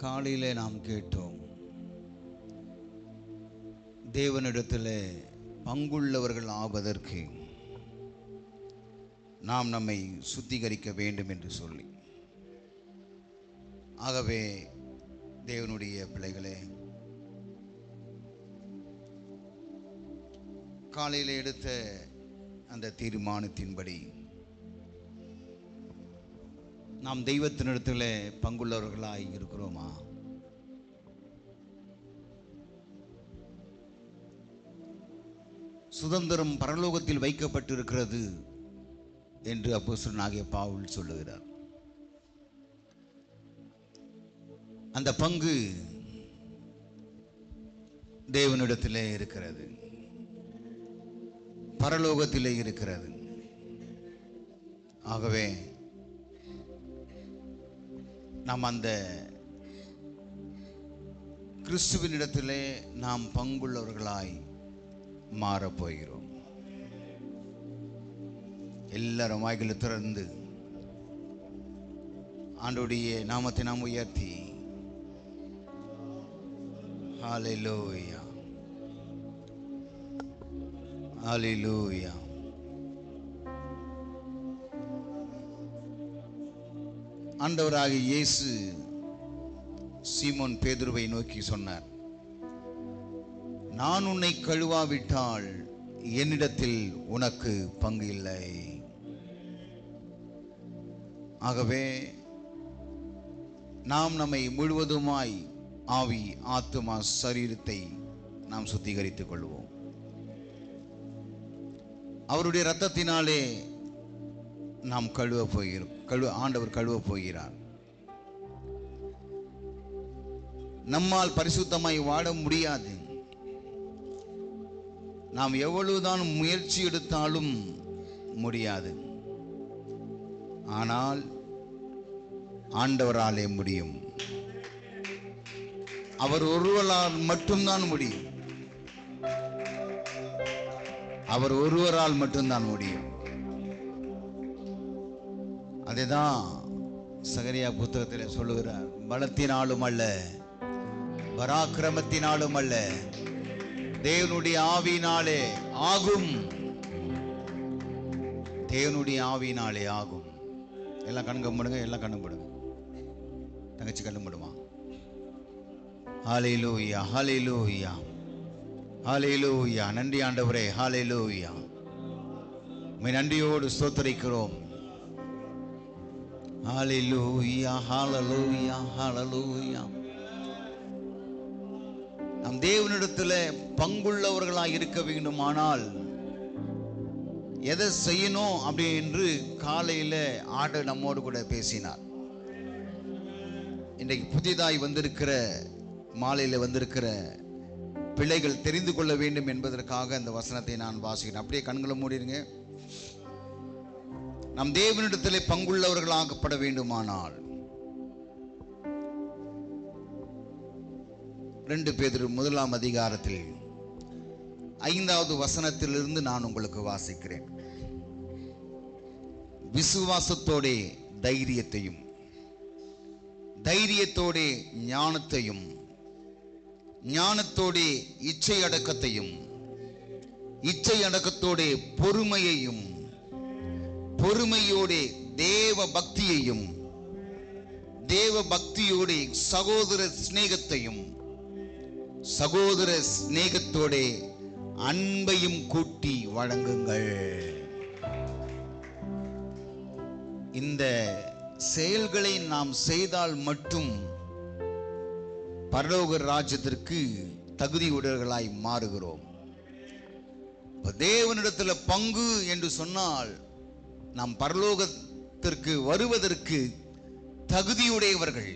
காலையிலே நாம் கேட்டோம், தேவனிடத்தில் பங்குள்ளவர்கள் ஆவதற்கு நாம் நம்மை சுத்திகரிக்க வேண்டும் என்று சொல்லி. ஆகவே தேவனுடைய பிள்ளைகளே, காலையில் எடுத்த அந்த தீர்மானத்தின்படி நாம் தெய்வத்தினிடத்தில் பங்குள்ளவர்களாய் இருக்கிறோமா? சுதந்திரம் பரலோகத்தில் வைக்கப்பட்டிருக்கிறது என்று அப்போஸ்தலனாகிய பவுல் சொல்லுகிறார். அந்த பங்கு தேவனிடத்திலே இருக்கிறது, பரலோகத்திலே இருக்கிறது. ஆகவே நாம் அந்த கிறிஸ்துவினிடத்திலே நாம் பங்குள்ளவர்களாய் மாறப்போகிறோம். எல்லாரும் வாய்களை திறந்து ஆண்டவருடைய நாமத்தை நாம் உயர்த்தி ஹல்லேலூயா, ஹல்லேலூயா. ஆண்டவராகிய இயேசு சீமோன் பேதுருவை நோக்கி சொன்னார், நான் உன்னை கழுவாவிட்டால் என்னிடத்தில் உனக்கு பங்கு இல்லை. ஆகவே நாம் நம்மை முழுவதுமாய் ஆவி, ஆத்துமா, சரீரத்தை நாம் சுத்திகரித்துக் கொள்வோம். அவருடைய இரத்தத்தினாலே நாம் ஆண்டவர் கழுவ போகிறார். நம்மால் பரிசுத்தமாய் வாழ முடியாது. நாம் எவ்வளவுதான் முயற்சி எடுத்தாலும் முடியாது. ஆனால் ஆண்டவராலே முடியும். அவர் ஒருவரால் மட்டும்தான் முடியும். அவர் ஒருவரால் மட்டும்தான் முடியும். அதுதான் சகரியா புத்தகத்தில் சொல்லுகிறார், பலத்தினாலும் அல்ல, பராக்கிரமத்தினாலும் அல்ல, தேவனுடைய ஆவியினாலே ஆகும். தேவனுடைய ஆவியினாலே ஆகும். எல்லாம் கண்ணு கம்படுங்க, எல்லாம் கண்ணு படுங்க. தங்கச்சி கண்ணு படுமா? ஹல்லேலூயா, ஹல்லேலூயா, ஹல்லேலூயா. நன்றி ஆண்டவரே, ஹல்லேலூயா. உம்மை நன்றியோடு ஸ்தோத்திரிக்கிறோம். ஹல்லேலூயா, ஹல்லேலூயா, ஹல்லேலூயா. நாம் தேவனிடத்தில் பங்குள்ளவர்களாக இருக்க வேண்டுமானால் எதை செய்யணும் அப்படி என்று காலையில் ஆண்டவர் நம்மோடு கூட பேசினார். இன்றைக்கு புதிதாய் வந்திருக்கிற, மாலையில் வந்திருக்கிற பிள்ளைகள் தெரிந்து கொள்ள வேண்டும் என்பதற்காக அந்த வசனத்தை நான் வாசிக்கிறேன். அப்படியே கண்களை மூடிடுங்க. நம் தேவனிடத்தில் பங்குள்ளவர்களாகப்பட வேண்டுமானால் 2 பேதுரு 1 அதிகாரத்தில் 5வது வசனத்திலிருந்து நான் உங்களுக்கு வாசிக்கிறேன். விசுவாசத்தோடே தைரியத்தையும், தைரியத்தோடே ஞானத்தையும், ஞானத்தோடே இச்சை அடக்கத்தையும், இச்சை அடக்கத்தோடே பொறுமையையும், பொறுமையோடே தேவ பக்தியையும், தேவ பக்தியோடே சகோதர சிநேகத்தையும், சகோதர சிநேகத்தோடே அன்பையும் கூட்டி வழங்குங்கள். இந்த செயல்களை நாம் செய்தால் மட்டும் பரலோக ராஜ்யத்திற்கு தகுதியுடையவர்களாய் மாறுகிறோம். தேவனிடத்தில் பங்கு என்று சொன்னால் நாம் பரலோகத்திற்கு வருவதற்கு தகுதியுடையவர்கள்,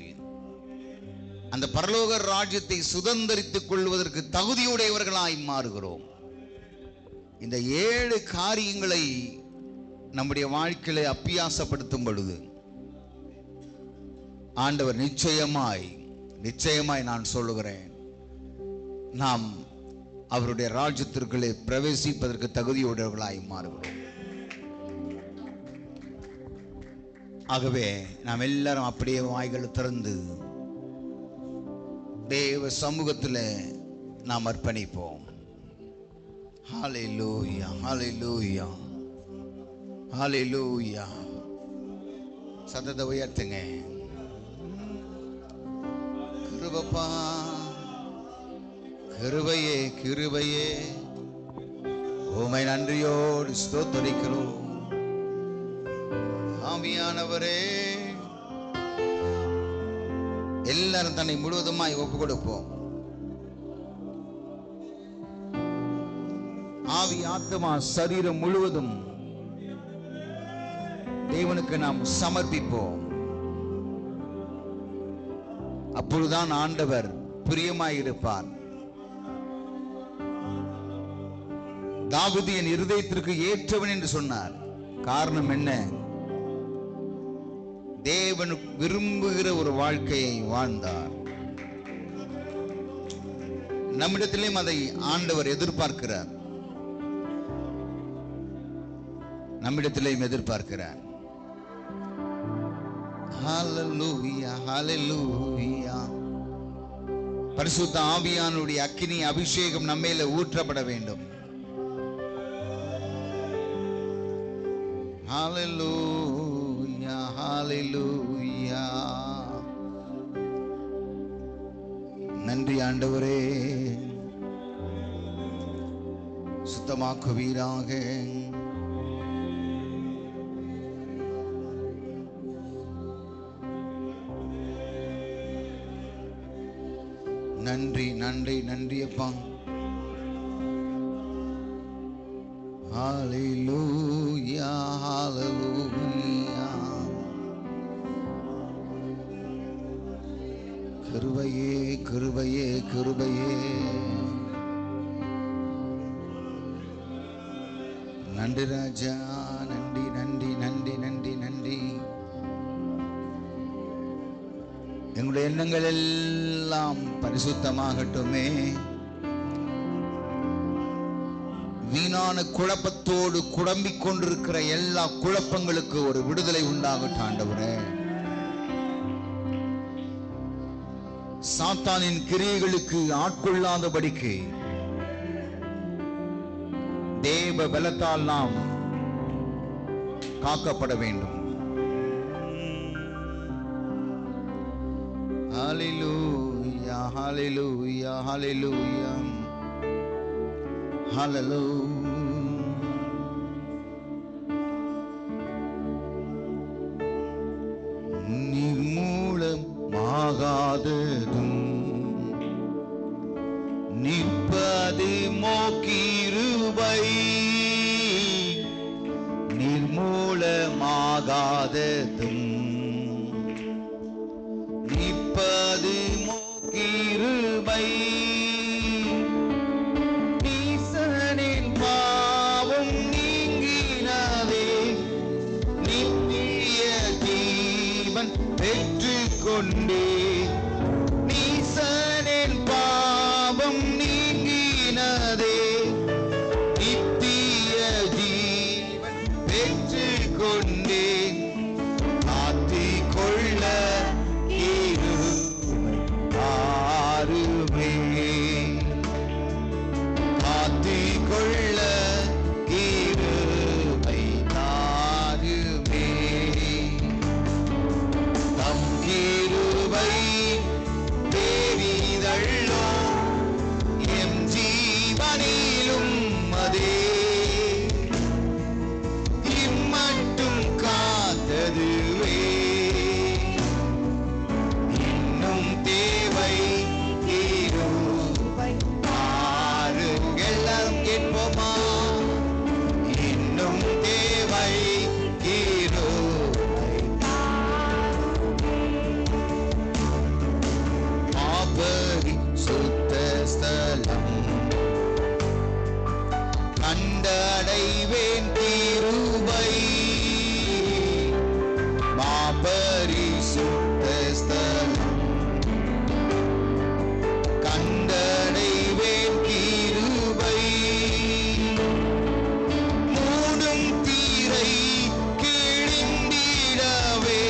அந்த பரலோக ராஜ்யத்தை சுதந்தரித்துக் கொள்வதற்கு தகுதியுடையவர்களாய் மாறுகிறோம். இந்த 7 காரியங்களை நம்முடைய வாழ்க்கையில அபியாசப்படுத்தும் பொழுது ஆண்டவர் நிச்சயமாய் நான் சொல்லுகிறேன், நாம் அவருடைய ராஜ்யத்திற்குள்ளே பிரவேசிப்பதற்கு தகுதியுடையவர்களாய் மாறுகிறோம். ஆகவே நாம் எல்லாரும் அப்படியே வாய்களை திறந்து தேவ சமூகத்தில் நாம் அர்ப்பணிப்போம். ஹல்லேலூயா, ஹல்லேலூயா, ஹல்லேலூயா. சத்தத்தை உயர்த்துங்க. கிருபப்பா, கிருபையே, கிருபையே, உம்மை நன்றியோடு ஸ்தோத்திரிக்கிறோம். ஆவியானவரே, எல்லாரும் தன்னை முழுவதுமாய் ஒப்பு கொடுப்போம். ஆவி, ஆத்மா, சரீரம் முழுவதும் தேவனுக்கு நாம் சமர்ப்பிப்போம். அப்பொழுதுதான் ஆண்டவர் பிரியமாயிருப்பார். தாவீது என் இருதயத்திற்கு ஏற்றவன் என்று சொன்னார். காரணம் என்ன? தேவன் விரும்புகிற ஒரு வாழ்க்கையை வாழ்ந்தார். நம்மிடத்திலும் அதை ஆண்டவர் எதிர்பார்க்கிறார். நம்மிடத்திலேயும் எதிர்பார்க்கிறார். ஹல்லேலூயா, ஹல்லேலூயா. பரிசுத்த ஆவியானுடைய அக்கினி அபிஷேகம் நம்மேல ஊற்றப்பட வேண்டும். ஹல்லேலூயா, ஹல்லேலூயா. நன்றி ஆண்டவரே, சுத்தமாக்குவீராக. நன்றி, நன்றி, நன்றி அப்பா. ஹல்லேலூயா, ஹல்லேலூயா. கிருபையே, கிருபையே, கிருபையே. நன்றி ராஜா, நன்றி, நன்றி, நன்றி, நன்றி, நன்றி. எங்களுடைய எண்ணங்கள் எல்லாம் பரிசுத்தமாகட்டுமே. வீணான குழப்பத்தோடு குழம்பிக் கொண்டிருக்கிற எல்லா குழப்பங்களுக்கு ஒரு விடுதலை உண்டாகட்டும் ஆண்டவரே. சாத்தானின் கிரியைகளுக்கு ஆட்கொள்ளாதபடிக்கு தேவ பலத்தால் நாம் காக்கப்பட வேண்டும். Hallelujah, hallelujah, hallelujah, hallelujah. நிர்மூலமாகாததும் நிற்பது மோக்கிருபை. நிர்மூலமாகாததும் நிற்பது மோக்கிருபை. நீசனின் பாவம் நீங்கினதே, நித்திய ஜீவன் பெற்றுக்கொண்டே. நீசனின் பாவம் நீங்கினதே, நித்திய ஜீவன் பெற்றுக்கொண்டே. காத்திக் கொள்ள காத்திக்கொள்ள கிருபை தாருமே. தம் கிருபை பெரிதல்லோ, எம் ஜீவனிலும் அதே. இம்மட்டும் காத்ததுவே, இன்னும் தேவை கிருபை. எல்லாரும் கேட்போமா? இன்னும் தேவை கிருபை. பரிசுத்த ஸ்தலம் கண்டடைவேன் கிருபை. பரிசுத்த ஸ்தலம் கண்டடைவேன் கிருபை. மூடும் தீரை கிழிந்திடவே,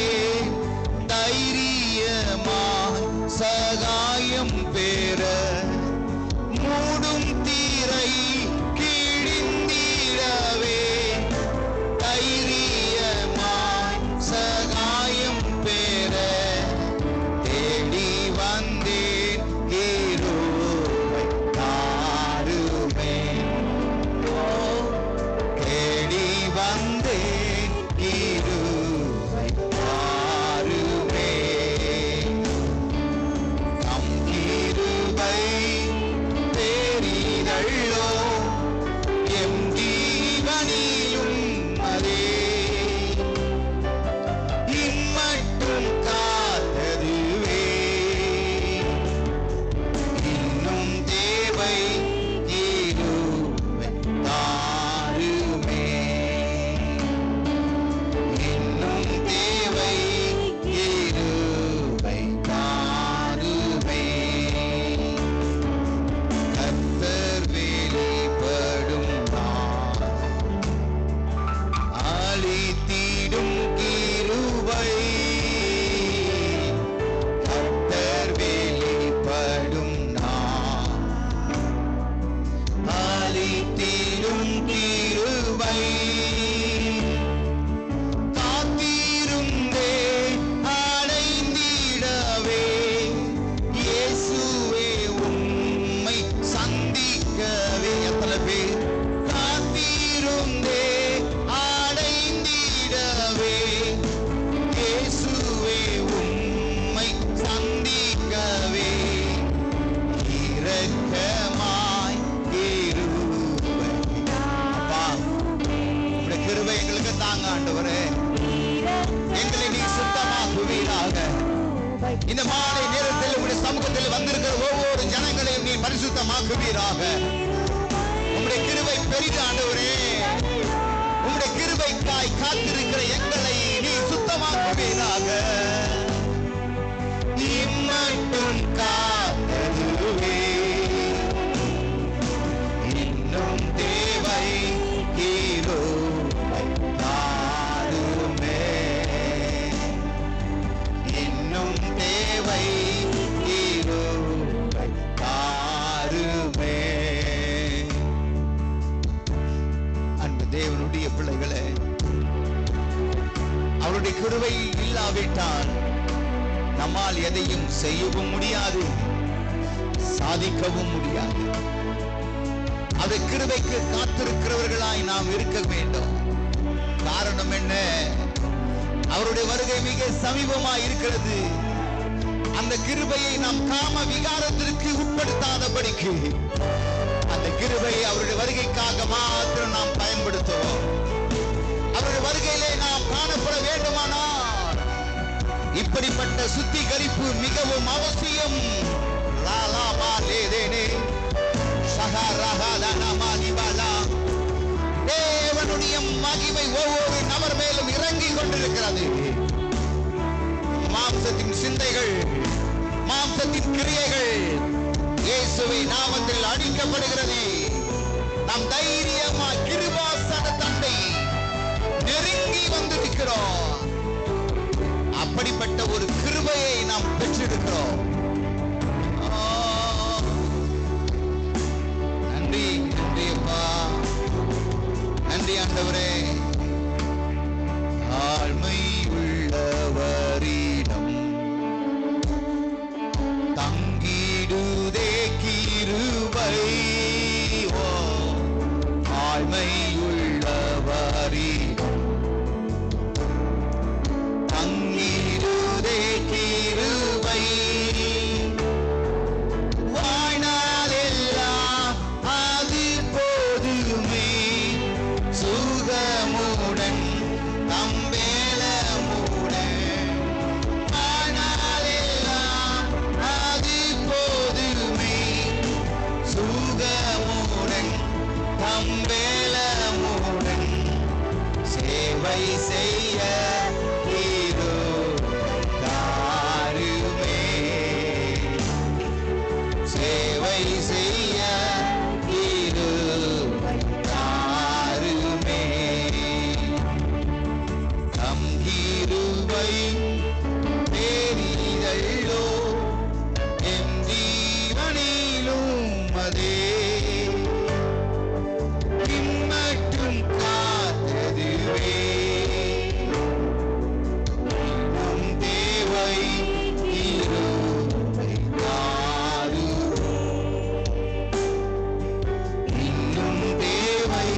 இந்த மாலை நேரத்தில் உங்களுடைய சமூகத்தில் வந்திருக்கிற ஒவ்வொரு ஜனங்களையும் நீ பரிசுத்தமாக்குவீராக. உங்களுடைய கிருபை பெரிது ஆண்டவரே. உங்களுடைய கிருபைக்காய் காத்திருக்கிற எங்களை நீ சுத்தமாக்குவீராக. இம்மட்டும் காத்ததுவே இன்னும் தேவை கிருபை தாருமே. இன்னும் தேவை கிருபை தாருமே. அன்பு தேவனுடைய பிள்ளைகளே, அவருடைய கிருபை இல்லாவிட்டால் நம்மால் எதையும் செய்யவும் முடியாது, சாதிக்கவும் முடியாது. அது கிருபைக்கு காத்திருக்கிறவர்களாய் நாம் இருக்க வேண்டும். காரணம் என்ன? அவருடைய வருகை மிக சமீபமாய் இருக்கிறது. அந்த கிருபையை நாம் காம விகாரத்திற்கு உட்படுத்தாதபடிக்கு அந்த கிருபையை அவருடைய வருகைக்காக மாத்திரம் நாம் பயன்படுத்துவோம். அவருடைய வருகையிலே நாம் காணப்பட வேண்டுமானால் இப்படிப்பட்ட சுத்திகரிப்பு மிகவும் அவசியம். தேவனுடைய மகிமை ஒவ்வொரு நபர் மேலும் இறங்கி கொண்டிருக்கிறது. மாம்சத்தின் சிந்தைகள், மாம்சத்தின் கிரியைகள் இயேசுவை நாமத்தில் அழிக்கப்படுகிறது. நாம் தைரியமா கிருபாசன தண்டை நெருங்கி வந்திருக்கிறோம். அப்படிப்பட்ட ஒரு கிருபையை நாம் பெற்றிருக்கிறோம். நன்றி, நன்றி அப்பா, நன்றி ஆண்டவரே. ஆழ்மை உள்ளவரிடம் தங்கிடுதே கிருபை. ஆழ்மை உள்ளவரிடம் தங்கிடுதே கிருபை. வாழ்நாளெல்லாம் அது போதுமே, சுகமுடன் தம்பேலமுடன். வாழ்நாளெல்லாம் அது போதுமே, சுகமுடன் தம்பேலமுடன். சேவை செய்ய தாருமே, சேவை செய்ய தாருமே. தம் கிருபை பெரிதல்லோ, என் ஜீவனிலும் அதே. இம்மட்டும் காத்ததுவே இன்னும் தேவை கிருபை தாருமே. இன்னும் தேவை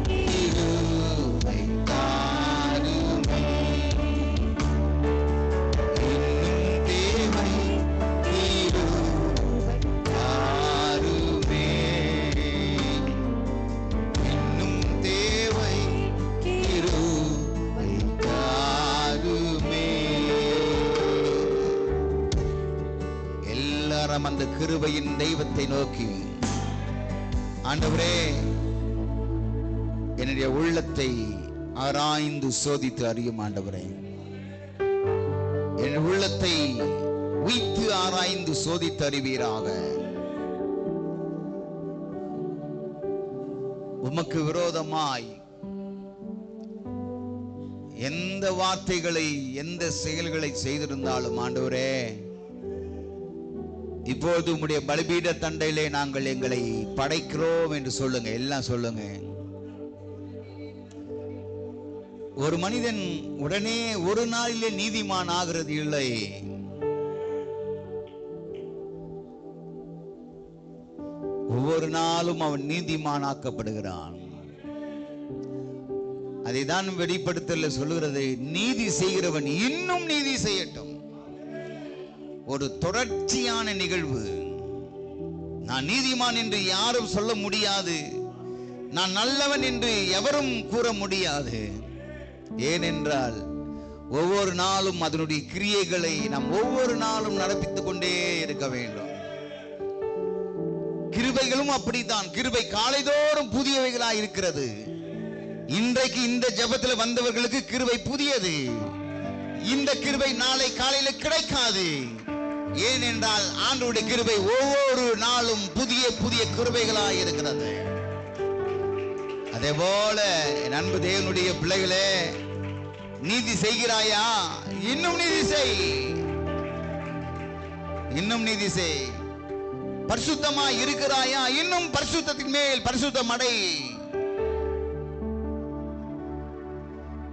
கிருபை தாருமே. இன்னும் தேவை கிருபை தாருமே. இன்னும் தேவை கிருபை தாருமே. எல்லாரும் அந்த கிருபையின் தெய்வத்தை நோக்கி, ஆண்டவரே என்னுடைய உள்ளத்தை ஆராய்ந்து சோதித்து அறியும் ஆண்டவரே. என் உள்ளத்தை உய்த்து ஆராய்ந்து சோதித்து அறிவீராக. உமக்கு விரோதமாய் எந்த வார்த்தைகளை, எந்த செயல்களை செய்திருந்தாலும் ஆண்டவரே, இப்போது உம்முடைய பலிபீட தண்டையிலே நாங்கள் எங்களை படைக்கிறோம் என்று சொல்லுங்க. எல்லாம் சொல்லுங்க. ஒரு மனிதன் உடனே ஒரு நாளிலே நீதிமான் ஆகிறது இல்லை. ஒவ்வொரு நாளும் அவன் நீதிமானாக்கப்படுகிறான். அதைதான் வெளிப்படுத்தல சொல்லுகிறது, நீதி செய்கிறவன் இன்னும் நீதி செய்யட்டும். ஒரு தொடர்ச்சியான நிகழ்வு. நான் நீதிமான் என்று யாரும் சொல்ல முடியாது, நான் நல்லவன் என்று எவரும் கூற முடியாது. ஏனென்றால் ஒவ்வொரு நாளும் அதனுடைய கிரியைகளை நாம் ஒவ்வொரு நாளும் நடப்பித்துக் கொண்டே இருக்க வேண்டும். கிருபைகளும் அப்படித்தான். கிருபை காலைதோறும் புதியவைகளாய் இருக்கிறது. இன்றைக்கு இந்த ஜெபத்தில் வந்தவர்களுக்கு கிருபை புதியது. இந்த கிருபை நாளை காலையில கிடைக்காது. ஏனென்றால் ஆண்டவருடைய கிருபை ஒவ்வொரு நாளும் புதிய புதிய கிருபைகளாய் இருக்கிறது. அதே போல என் அன்பு தேவனுடைய பிள்ளைகளே, நீதி செய்கிறாயா? இன்னும் நீதி செய், இன்னும் நீதி செய். பரிசுத்தமா இருக்கிறாயா? இன்னும் பரிசுத்தத்தின் மேல் பரிசுத்தம் அடை.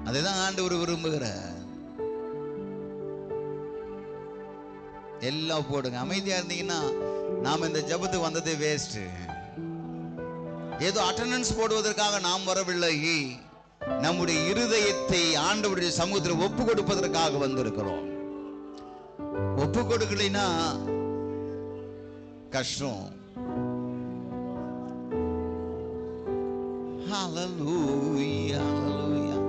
அதுதான் ஆண்டவர் விரும்புகிறார். எல்லாம் போடுங்க. அமைதியா இருந்தீங்கன்னா நாம இந்த ஜெபத்துக்கு வந்ததே வேஸ்ட். ஏதோ அட்டெண்டன்ஸ் போடுவதற்காக நாம் வரவில்லை. நம்முடைய இருதயத்தை ஆண்டவருடைய சமூகத்தில் ஒப்பு கொடுப்பதற்காக வந்திருக்கிறோம். ஒப்பு கொடுக்கலைன்னா கஷ்டம். ஹல்லேலூயா, ஹல்லேலூயா,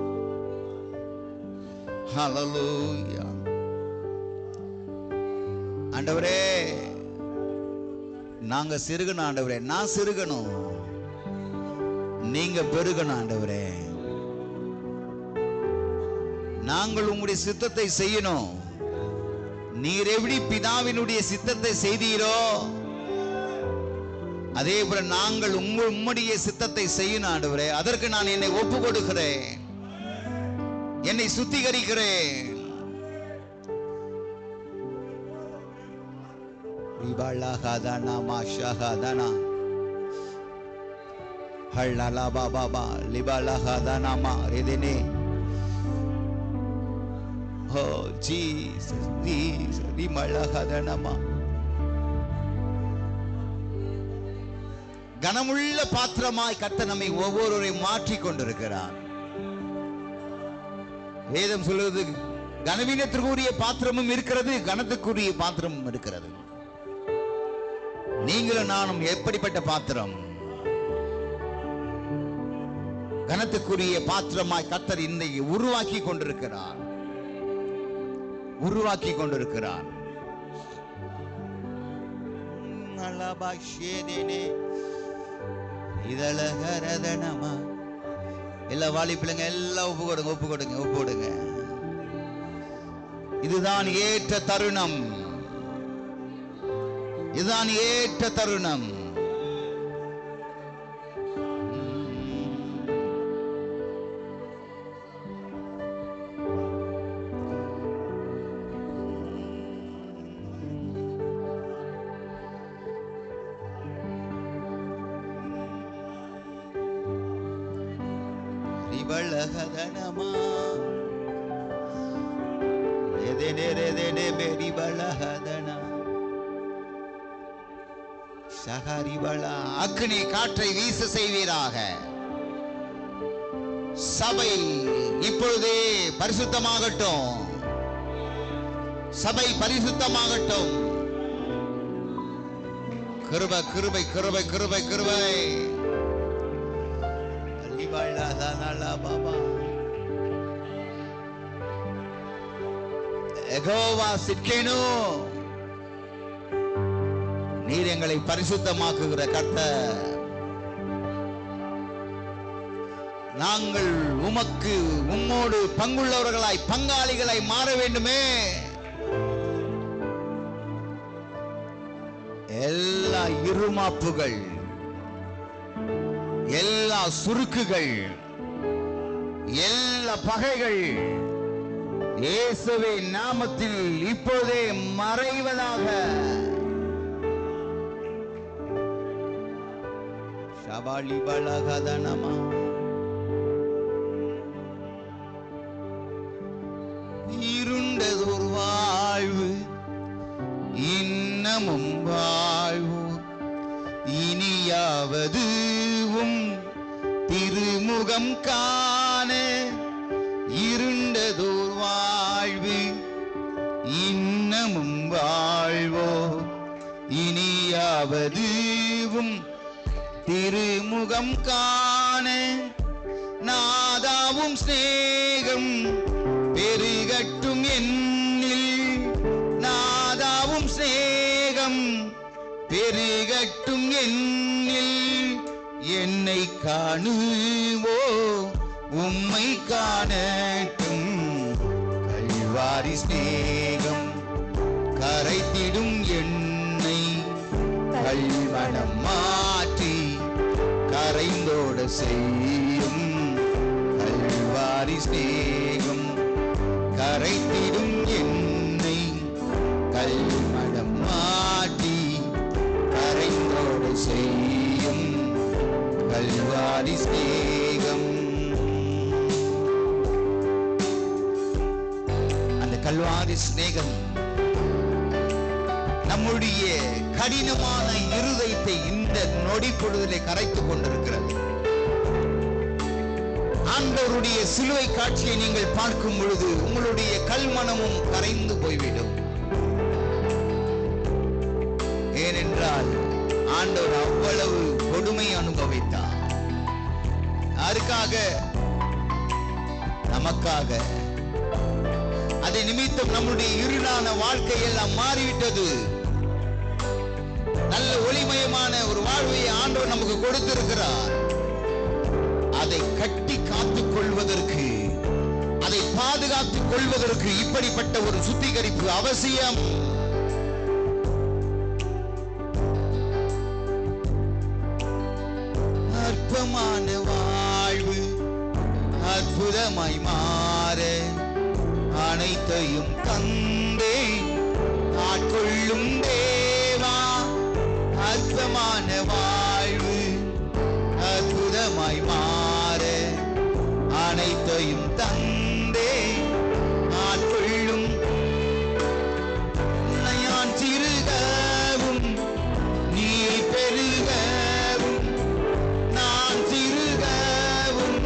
ஹல்லேலூயா. ஆண்டவரே, நாங்க சிறுகணும். ஆண்டவரே, நான் சிறுகணும், நீங்க பெருகணும். ஆண்டவரே, நாங்கள் உங்களுடைய சித்தத்தை செய்யணும். நீர் எப்படி பிதாவினுடைய சித்தத்தை செய்தீரோ அதே போல நாங்கள் உம்முடைய சித்தத்தை செய்யணும். ஆண்டவரே, அதற்கு நான் என்னை ஒப்பு கொடுக்கிறேன், என்னை சுத்திகரிக்கிறேன். Oh Jesus, Jesus, கனமுள்ள பாத்திரமாய் கர்த்தர் நம்மை ஒவ்வொருவரையும் மாற்றிக் கொண்டிருக்கிறார். வேதம் சொல்வது கனவீனத்திற்குரிய பாத்திரமும் இருக்கிறது, கனத்துக்குரிய பாத்திரமும் இருக்கிறது. நீங்களும் நானும் எப்படிப்பட்ட பாத்திரம்? கனத்துக்குரிய பாத்திரமாய் கர்த்தர் இன்றைக்கு உருவாக்கி கொண்டிருக்கிறார், உருவாக்கி கொண்டிருக்கிறார். எல்லா வாலி பிள்ளைங்க எல்லாம் ஒப்பு கொடுங்க, ஒப்பு கொடுங்க, ஒப்பு கொடுங்க. இதுதான் ஏற்ற தருணம், இதுதான் ஏற்ற தருணம். பலகதனமா எதனே ரெதனே பெரி பலகதனா சஹரி பலா. அக்னி காற்றை வீச செய்வீராக. சபை இப்பொழுதே பரிசுத்தமாகட்டும், சபை பரிசுத்தமாகட்டும். கிருபை, கிருபை, கிருபை, கிருபை, கிருபை. யெகோவா சிட்கேனு, நீர் எங்களை பரிசுத்தமாக்குகிற கர்த்தர். நாங்கள் உமக்கு உம்மோடு பங்குள்ளவர்களாய் பங்காளிகளாய் மாற வேண்டுமே. எல்லா இருமாப்புகள், எல்லா சுருக்குகள், எல்லா பகைகள் இயேசுவின் நாமத்தில் இப்போதே மறைவதாக. ஷபாலி பலகதனமா. இருண்டதொரு வாழ்வு இன்னமும் வாழ்வு, இனியாவது திருமுகம் காண. இருண்டதோர் வாழ்வு இன்னமும் வாழ்வோ, இனியாவது திருமுகம் காண. நாதாவும் ஸ்நேகம் பெருகட்டும் என்னில் நாதாவும் சிநேகம் பெருகட்டும் என்னில் என்னை காணுவோ உம்மை காணட்டும் கல்வாரி சிநேகம் கரைத்திடும் என்னை கல்மனம் மாற்றி கரைந்தோட செய்யும் கல்வாரி சிநேகம் கரைத்திடும் என்னை கல்மனம் மாற்றி கரைந்தோட செய்யும் கல்வாரி சிநேகம். அந்த கல்வாரி சிநேகம் நம்முடைய கடினமான இருதயத்தை இந்த நொடி பொழுதிலே கரைத்துக் கொண்டிருக்கிறது. ஆண்டவருடைய சிலுவை காட்சியை நீங்கள் பார்க்கும் பொழுது உங்களுடைய கல்மனமும் கரைந்து போய்விடும். ஏனென்றால் ஆண்டவர் அவ்வளவு கொடுமை அனுபவித்தார். அதற்காக நமக்காக. அதை நிமித்தம் நம்முடைய இருளான வாழ்க்கை எல்லாம் மாறிவிட்டது. நல்ல ஒளிமயமான ஒரு வாழ்வை ஆண்டவர் நமக்கு கொடுத்திருக்கிறார். அதை கட்டி காத்துக் கொள்வதற்கு, அதை பாதுகாத்துக் கொள்வதற்கு இப்படிப்பட்ட ஒரு சுத்திகரிப்பு அவசியம். அற்பமான வாழ்வு அற்புதமாய் மாற அனைத்தையும் தந்தே ஆட்கொள்ளும் தேவா. அற்பமான வாழ்வு அற்புதமாய் மாற அனைத்தையும் தந்தே ஆட்கொள்ளும். நான் சிறுகவும் நீ பெருகவும், நான் சிறுகவும்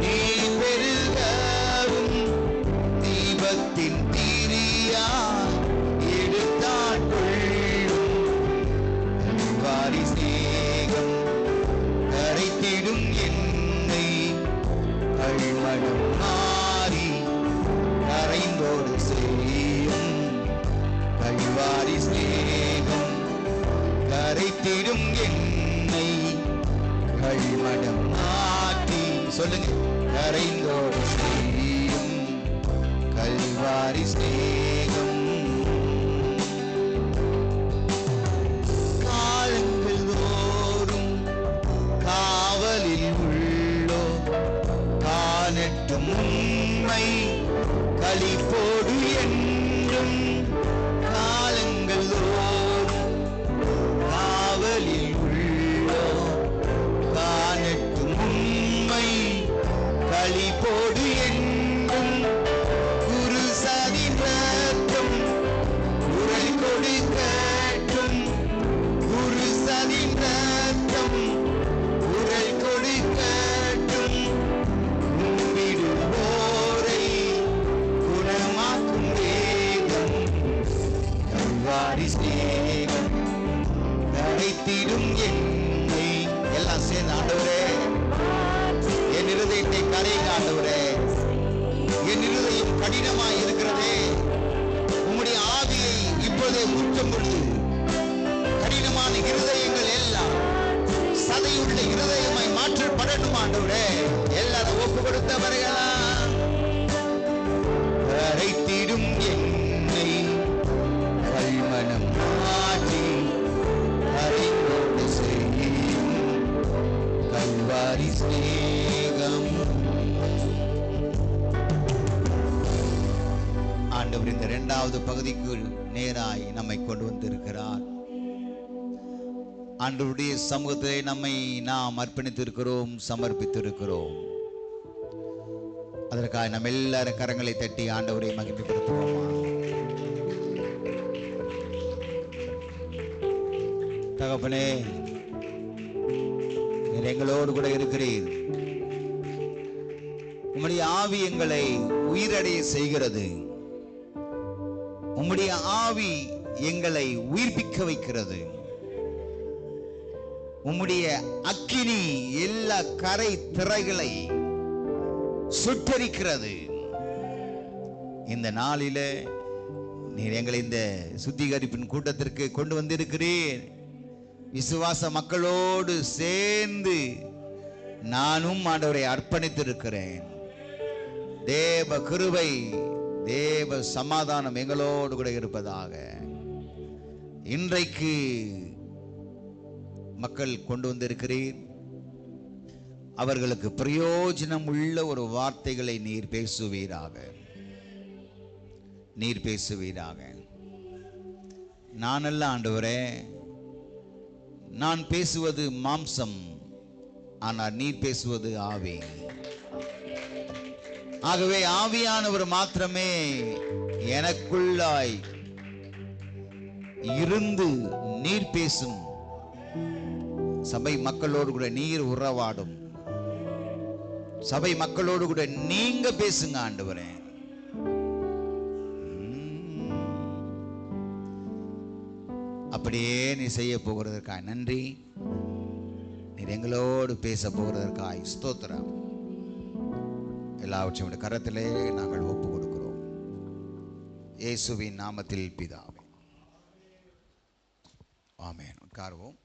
நீ பெருகவும், தீபத்தின் தீரியா எடுத்தாட்கொள்ளும் கல்வாரி சிநேகம் கரைத்திடும் என்னை கல்மனம் மாறி கரைந்தோடு செய்யும் கல்வாரி சிநேகம் கரைத்திடும் என்னை கல்மனம் மாற்றி சொல்லுங்க கரைந்தோடு செய்யும் கல்வாரி சிநேகம். காலங்கள் தோறும் காவலில் உள்ளோ காணட்டும் உண்மை களிப்போடு என்றும். காலங்கள் தோறும் காவலில் உள்ளோ காணட்டும் உண்மை களிப்போடு என்றும். குருசதின் ரத்தம் குரல் கொடுக்கட்டும், குருசதின் ரத்தம் குரல் கொடுக்கட்டும். கும்பிடுவோரை குணமாக்கும் வேதம் கல்வாரி சிநேகம் கரைத்திடும் என்னை. எல்லாம் சேர்ந்து ஆண்டவரே என் இருதயத்தை கரைங்க ஆண்டவரே. என் இருதயம் கடினமாய் இருக்கிறதே, உம்முடைய ஆவியை இப்போதே ஊற்றும் பொழுது கடினமான இருதயங்கள் எல்லாம் சதையுள்ள இருதயமாய் மாற்றப்படணும் ஆண்டவரே. எல்லாரும் ஒப்பு கொடுத்தவர்களா கரைத்திடும் என்னை கல்மனம் மாற்றி கரைந்தோடு செய்யும் கல்வாரி சிநேகம். ஆண்டவர் இந்த இரண்டாவது பகுதிக்கு நேராய் நம்மை கொண்டு வந்திருக்கிறார். ஆண்டவருடைய சமூகத்தை நம்மை நாம் அர்ப்பணித்திருக்கிறோம், சமர்ப்பித்திருக்கிறோம். அதற்காக நம்ம எல்லாரும் கரங்களை தட்டி ஆண்டவரை மகிமைப்படுத்துவோமா? தகப்பனே, நீர் எங்களோடு கூட இருக்கிறீர். உம்முடைய ஆவி எங்களை உயிரடைய செய்கிறது. உம்முடைய ஆவி எங்களை உயிர்ப்பிக்க வைக்கிறது. உம்முடைய அக்கினி எல்லா கரை திரைகளை சுட்டரிக்கிறது. இந்த நாளில நீர் எங்களை இந்த சுத்திகரிப்பின் கூட்டத்திற்கு கொண்டு வந்திருக்கிறீர். விசுவாச மக்களோடு சேர்ந்து நானும் ஆண்டவரை அர்ப்பணித்திருக்கிறேன். தேவ கிருபை, தேவ சமாதானம் எங்களோடு கூட இருப்பதாக. இன்றைக்கு மக்கள் கொண்டு வந்திருக்கிறீர். அவர்களுக்கு பிரயோஜனம் உள்ள ஒரு வார்த்தைகளை நீர் பேசுவீராக. நீர் பேசுவீராக. நான் அல்ல ஆண்டவரே, நான் பேசுவது மாம்சம், ஆனால் நீர் பேசுவது ஆவி. ஆகவே ஆவியானவர் மாத்திரமே எனக்குள்ளாய் இருந்து நீர் பேசும். சபை மக்களோடு கூட நீர் உறவாடும். சபை மக்களோடு கூட நீங்க பேசுங்க ஆண்டவரே. அப்படியே நீ செய்ய போகிறதற்காய் நன்றி. நீர் எங்களோடு பேச போகிறதற்காய் ஸ்தோத்திரம். எல்லாவற்றையும் கரத்திலே நாங்கள் ஒப்பு கொடுக்கிறோம். இயேசுவின் நாமத்தில் பிதாவே, ஆமென். உட்காருவோம்.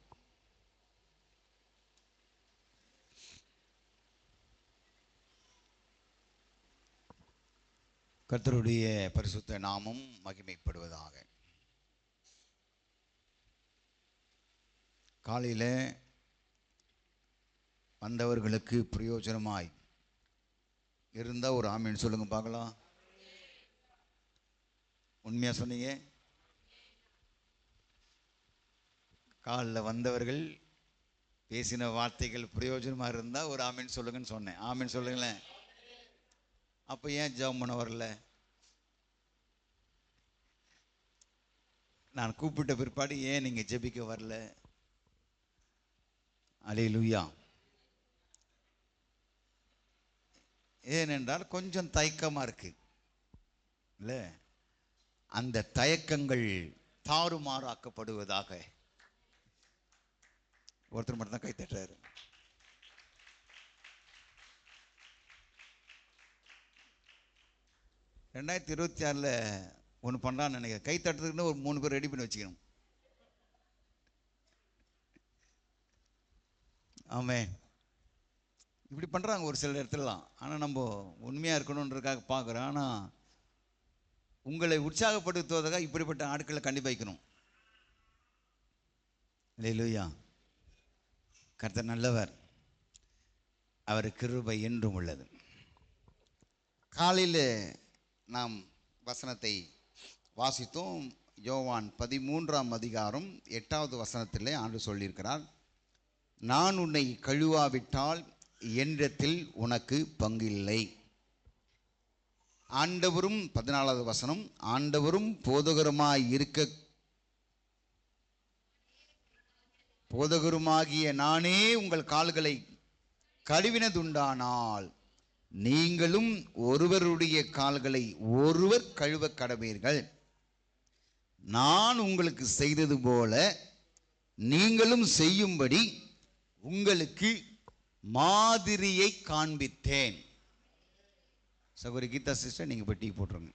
கர்த்தருடைய பரிசுத்த நாமம் மகிமைப்படுவதாக. காலையில் வந்தவர்களுக்கு பிரயோஜனமாய் இருந்தால் ஒரு ஆமீன் சொல்லுங்க பார்க்கலாம். உண்மையா சொன்னீங்க. காலில் வந்தவர்கள் பேசின வார்த்தைகள் பிரயோஜனமாக இருந்தால் ஒரு ஆமீன் சொல்லுங்கன்னு சொன்னேன். ஆமீன் சொல்லுங்களேன். அப்போ ஏன் ஜெபம் பண்ண வரல? நான் கூப்பிட்ட பிற்பாடு ஏன் நீங்கள் ஜெபிக்க வரல? அல்லேலூயா. ஏனென்றால் கொஞ்சம் தயக்கமாக இருக்கு இல்லை? அந்த தயக்கங்கள் தாறுமாறாக்கப்படுவதாக. ஒருத்தர் மட்டும் தான் கை தட்டுறாரு. ரெண்டாயிரத்தி 26 ஒன்று பண்ணலான்னு நினைக்கிறேன். கை தட்டுறதுக்குன்னு ஒரு 3 பேர் ரெடி பண்ணி வச்சுக்கணும். ஆமென். இப்படி பண்ணுறாங்க ஒரு சில இடத்துலலாம். ஆனால் நம்ம உண்மையாக இருக்கணுன்றதுக்காக பார்க்குறோம். ஆனால் உங்களை உற்சாகப்படுத்துவதாக இப்படிப்பட்ட ஆட்களை கண்டிப்பாக வைக்கணும். அல்லேலூயா. கர்த்தர் நல்லவர், அவர் கிருபை என்றும் உள்ளது. காலையில் நாம் வசனத்தை வாசித்தோம். யோவான் 13ஆம் அதிகாரம் 8வது வசனத்திலே ஆண்டு சொல்லியிருக்கிறார், நான் உன்னை கழுவாவிட்டால் என்னிடத்தில் உனக்கு பங்கில்லை. ஆண்டவரும் 14வது வசனம், ஆண்டவரும் போதகருமாகிய நானே உங்கள் கால்களை கழுவினதுண்டானால் நீங்களும் ஒருவருடைய கால்களை ஒருவர் கழுவ கடவீர்கள். நான் உங்களுக்கு செய்தது போல நீங்களும் செய்யும்படி உங்களுக்கு மாதிரியை காண்பித்தேன். சகோதரி கீதா சிஸ்டர், நீங்கள் போய் டீ போட்டுருங்க.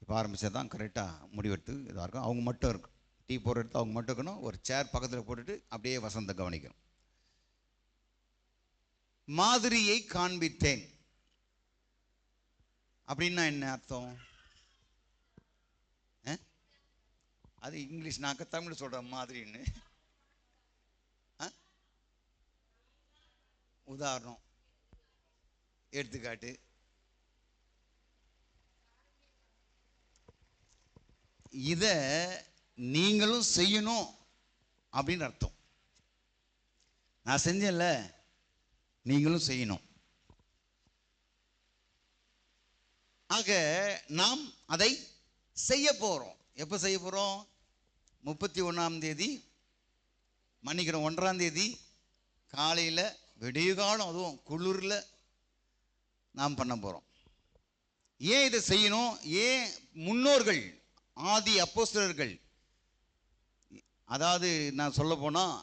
இப்போ ஆரம்பித்தா தான் கரெக்டாக முடிவெடுத்து இதாக இருக்கும். அவங்க மட்டும் இருக்கும். டீ போடுற இடத்துல அவங்க மட்டும் இருக்கணும். ஒரு சேர் பக்கத்தில் போட்டுட்டு அப்படியே வசந்த கவனிக்கணும். மாதிரியை காண்பித்தேன் அப்படின்னா என்ன அர்த்தம்? அது இங்கிலீஷ், நாக்க தமிழ் சொல்கிறேன் மாதிரின்னு. உதாரணம், எடுத்துக்காட்டு. இதை நீங்களும் செய்யணும் அப்படின்னு அர்த்தம். நான் செஞ்சேன்ல, நீங்களும் செய்யணும். ஆக நாம் அதை செய்ய போகிறோம். எப்போ செய்ய போகிறோம்? 31ஆம் தேதி, மன்னிக்கிறோம் 1ஆம் தேதி காலையில் விடிய காலம், அதுவும் குளிரில் நாம் பண்ண போகிறோம். ஏன் இதை செய்யணும்? ஏன் முன்னோர்கள், ஆதி அப்போஸ்தலர்கள், அதாவது நான் சொல்ல போனால்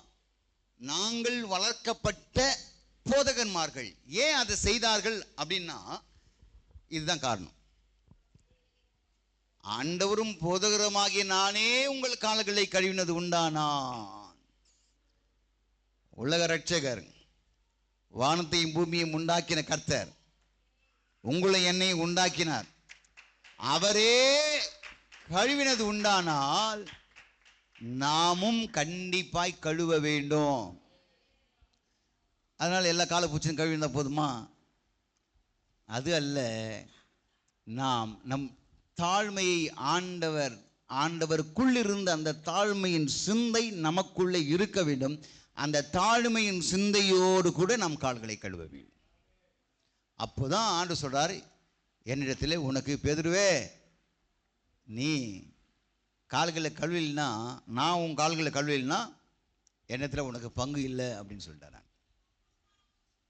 நாங்கள் வளர்க்கப்பட்ட போதகன்மார்கள் ஏன் அதை செய்தார்கள் அப்படின்னா இதுதான் காரணம். ஆண்டவரும் போதகருமாகிய நானே உங்கள் கால்களை கழுவினது உண்டானா. உலக ரட்சகர், வானத்தையும் பூமியையும் உண்டாக்கின கர்த்தர் உங்களை என்னை உண்டாக்கினார். அவரே கழுவினது உண்டானால் நாமும் கண்டிப்பாய் கழுவ வேண்டும். அதனால் எல்லா கால பூச்சியும் கழுவினா போதுமா? அது அல்ல. நாம் நம் தாழ்மையை ஆண்டவருக்குள் இருந்த அந்த தாழ்மையின் சிந்தை நமக்குள்ளே இருக்க வேண்டும். அந்த தாழ்மையின் சிந்தையோடு கூட நம் கால்களை கழுவ வேண்டும். அப்போதான் ஆண்டு சொல்றார், என்னிடத்திலே உனக்கு பேதுருவே, நீ கால்களை கழுவில்னா, நான் உன் கால்களை கழுவில்னா என்னத்தில் உனக்கு பங்கு இல்லை அப்படின்னு சொல்லிட்டார்.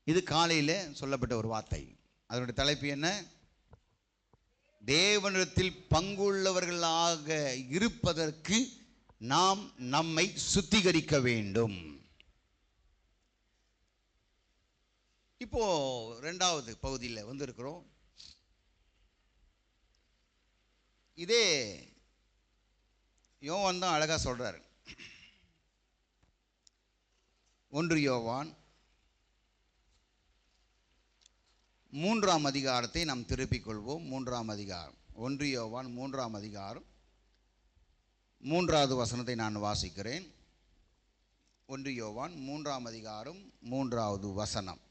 இது காலையில் சொல்லப்பட்ட ஒரு வார்த்தை. அதனுடைய தலைப்பு என்ன? தேவனிடத்தில் பங்குள்ளவர்களாக இருப்பதற்கு நாம் நம்மை சுத்திகரிக்க வேண்டும். இப்போ இரண்டாவது பகுதியில் வந்திருக்கிறோம். இதே யோவான் தான் அழகா சொல்றார். 1 யோவான் 3ஆம் அதிகாரத்தை நாம் திருப்பிக் கொள்வோம். 3ஆம் அதிகாரம், 1 யோவான் 3ஆம் அதிகாரம் 3வது வசனத்தை நான் வாசிக்கிறேன். 1 யோவான் 3ஆம் அதிகாரம் 3வது வசனம்.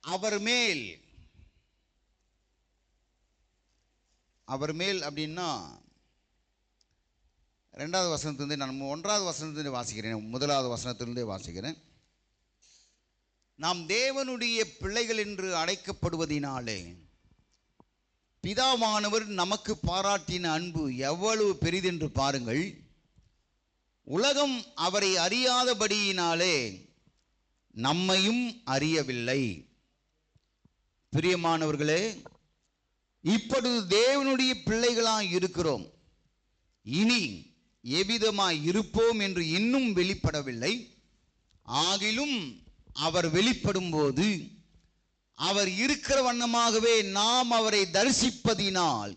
அவர் மேல் அப்படின்னா 2வது வசனத்திலிருந்து நான் 1வது வசனத்திலிருந்து வாசிக்கிறேன். 1வது வசனத்திலிருந்தே வாசிக்கிறேன். நாம் தேவனுடைய பிள்ளைகள் என்று அழைக்கப்படுவதினாலே பிதாவானவர் நமக்கு பாராட்டின அன்பு எவ்வளவு பெரிதென்று பாருங்கள். உலகம் அவரை அறியாதபடியினாலே நம்மையும் அறியவில்லை. பிரியமானவர்களே, இப்பொழுது தேவனுடைய பிள்ளைகளாய் இருக்கிறோம். இனி எவ்விதமாய் இருப்போம் என்று இன்னும் வெளிப்படவில்லை. ஆகிலும் அவர் வெளிப்படும் போது அவர் இருக்கிற வண்ணமாகவே நாம் அவரை தரிசிப்பதினால்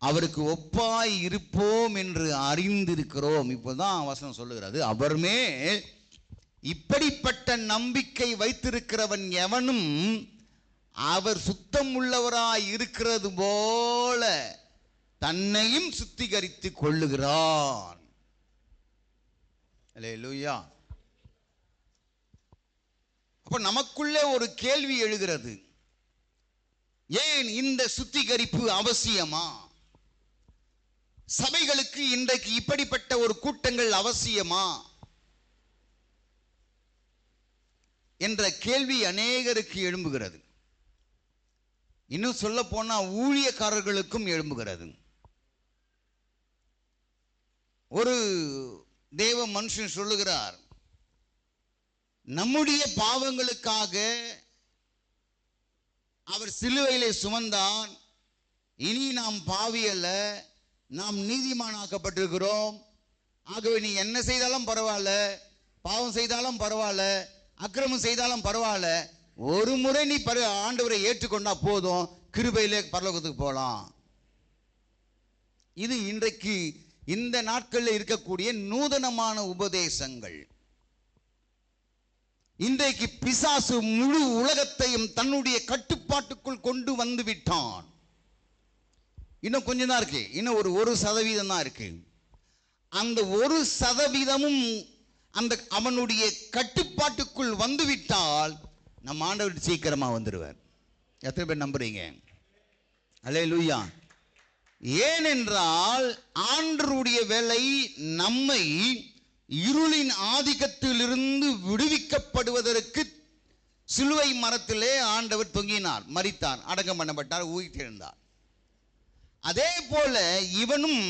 அவருக்கு ஒப்பாய் இருப்போம் என்று அறிந்திருக்கிறோம். இப்போதான் வசனம் சொல்லுகிறது, அவர் மேல் இப்படிப்பட்ட நம்பிக்கை வைத்திருக்கிறவன் எவனும் அவர் சுத்தம் உள்ளவராய் இருக்கிறது போல தன்னையும் சுத்திகரித்து கொள்ளுகிறான். அல்லேலூயா. அப்ப நமக்குள்ளே ஒரு கேள்வி எழுகிறது, ஏன் இந்த சுத்திகரிப்பு அவசியமா? சபைகளுக்கு இன்றைக்கு இப்படிப்பட்ட ஒரு கூட்டங்கள் அவசியமா என்ற கேள்வி அநேகருக்கு எழும்புகிறது. இன்னும் சொல்ல போனா ஊழியக்காரர்களுக்கும் எழும்புகிறது. ஒரு தேவ மனுஷன் சொல்லுகிறார், நம்முடைய பாவங்களுக்காக அவர் சிலுவையிலே சுமந்தார். இனி நாம் பாவி அல்ல, நாம் நீதிமானாக்கப்பட்டிருக்கிறோம். ஆகவே நீ என்ன செய்தாலும் பரவாயில்ல, பாவம் செய்தாலும் பரவாயில்ல, அக்கிரமம் செய்தாலும் பரவாயில்ல, ஒரு முறை நீ ஆண்டவரை ஏற்றுக்கொண்டா போதும், கிருபையிலே பரலோகத்துக்கு போகலாம். இது இன்றைக்கு இந்த நாட்களில் இருக்கக்கூடிய நூதனமான உபதேசங்கள். இன்றைக்கு பிசாசு முழு உலகத்தையும் தன்னுடைய கட்டுப்பாட்டுக்குள் கொண்டு வந்து விட்டான். இன்னும் கொஞ்சம் தான் இருக்கு, இன்னும் ஒரு 1% தான் இருக்கு. அந்த 1%ம் அந்த அவனுடைய கட்டுப்பாட்டுக்குள் வந்துவிட்டால் நம்ம ஆண்டவர் சீக்கிரமா வந்துடுவார். எத்தனை பேர் நம்புறீங்க? அல்லேலூயா. ஏனென்றால் ஆண்டவருடைய வேலை நம்மை இருளின் ஆதிக்கத்திலிருந்து விடுவிக்கப்படுவதற்கு சிலுவை மரத்திலே ஆண்டவர் தொங்கினார், மரித்தார், அடக்கம் பண்ணப்பட்டார், உயிர்த்தெழுந்தார். அதே போல இவனும்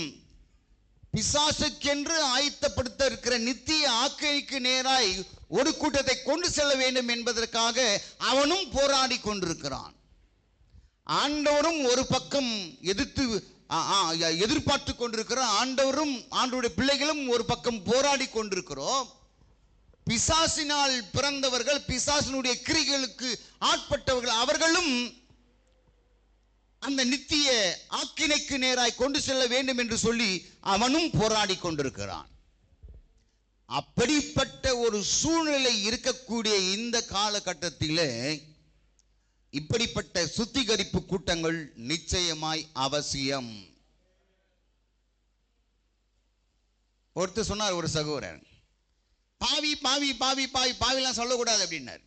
பிசாசுக்கென்று ஆயத்தப்படுத்த இருக்கிற நித்திய ஆக்கைக்கு நேராய் ஒரு கூட்டத்தை கொண்டு செல்ல வேண்டும் என்பதற்காக அவனும் போராடி கொண்டிருக்கிறான். ஆண்டவரும் ஒரு பக்கம் எதிர்பார்த்து கொண்டிருக்கிறார், ஆண்டவரும் ஆண்டவருடைய பிள்ளைகளும் ஒரு பக்கம் போராடி கொண்டிருக்கிறோம். பிசாசினால் பிறந்தவர்கள், பிசாசினுடைய கிரிகளுக்கு ஆட்பட்டவர்கள், அவர்களும் அந்த நித்திய ஆக்கினைக்கு நேராய் கொண்டு செல்ல வேண்டும் என்று சொல்லி அவனும் போராடி கொண்டிருக்கிறான். அப்படிப்பட்ட ஒரு சூழ்நிலை இருக்கக்கூடிய இந்த காலகட்டத்திலே இப்படிப்பட்ட சுத்திகரிப்பு கூட்டங்கள் நிச்சயமாய் அவசியம். ஒருத்தர் சொன்னார், ஒரு சகோதரன், பாவி பாவி பாவி பாவி பாவிலாம் சொல்லக்கூடாது அப்படின்னார்.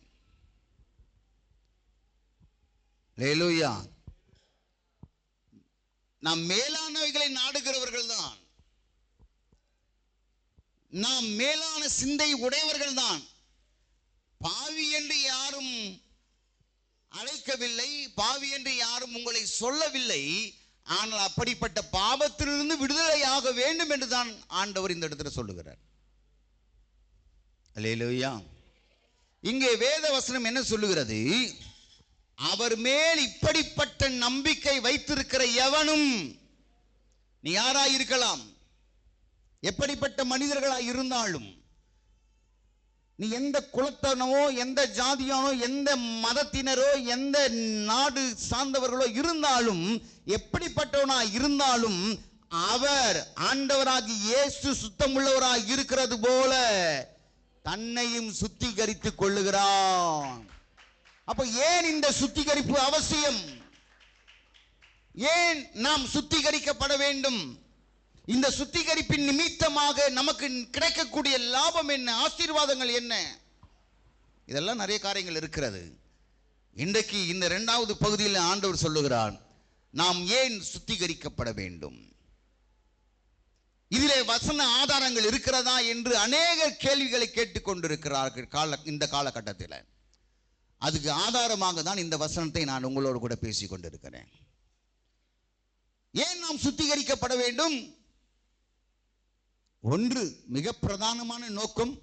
ஹல்லேலூயா. நாம் மேலானவைகளை நாடுகிறவர்கள் தான், நாம் மேலான சிந்தை உடையவர்கள் தான். பாவி என்று யாரும் அழைக்கவில்லை, பாவி என்று யாரும் உங்களை சொல்லவில்லை. ஆனால் அப்படிப்பட்ட பாவத்திலிருந்து விடுதலையாக வேண்டும் என்று தான் ஆண்டவர் இந்த இடத்துல சொல்லுகிறார். அல்லேலூயா. இங்கே வேத வசனம் என்ன சொல்லுகிறது? அவர் மேல் இப்படிப்பட்ட நம்பிக்கை வைத்திருக்கிற எவனும், நீ யாராய் இருக்கலாம், எப்படிப்பட்ட மனிதர்களாய் இருந்தாலும், நீ எந்த குலத்தனோ எந்த ஜாதியானோ எந்த மதத்தினரோ எந்த நாடு சார்ந்தவர்களோ இருந்தாலும், எப்படிப்பட்டவனா இருந்தாலும், அவர் ஆண்டவராகி இயேசு சுத்தமுள்ளவராய் இருக்கிறது போல தன்னையும் சுத்திகரித்துக் கொள்ளுகிறான். அப்ப ஏன் இந்த சுத்திகரிப்பு அவசியம்? ஏன் நாம் சுத்திகரிக்கப்பட வேண்டும்? இந்த சுத்திகரிப்பின் நிமித்தமாக நமக்கு கிடைக்கக்கூடிய லாபம் என்ன, ஆசீர்வாதங்கள் என்ன? இதெல்லாம் நிறைய காரியங்கள் இருக்கிறது. இன்றைக்கு இந்த இரண்டாவது பகுதியில் ஆண்டவர் சொல்லுகிறார், நாம் ஏன் சுத்திகரிக்கப்பட வேண்டும், இதிலே வசன ஆதாரங்கள் இருக்கிறதா என்று அநேக கேள்விகளை கேட்டுக்கொண்டிருக்கிறார்கள் இந்த காலகட்டத்தில். அதுக்கு ஆதாரமாக தான் இந்த வசனத்தை நான் உங்களோடு கூட பேசிக் கொண்டிருக்கிறேன். ஏன் நாம் சுத்திகரிக்கப்பட வேண்டும்? ஒன்று, மிக பிரதானமான நோக்கம்,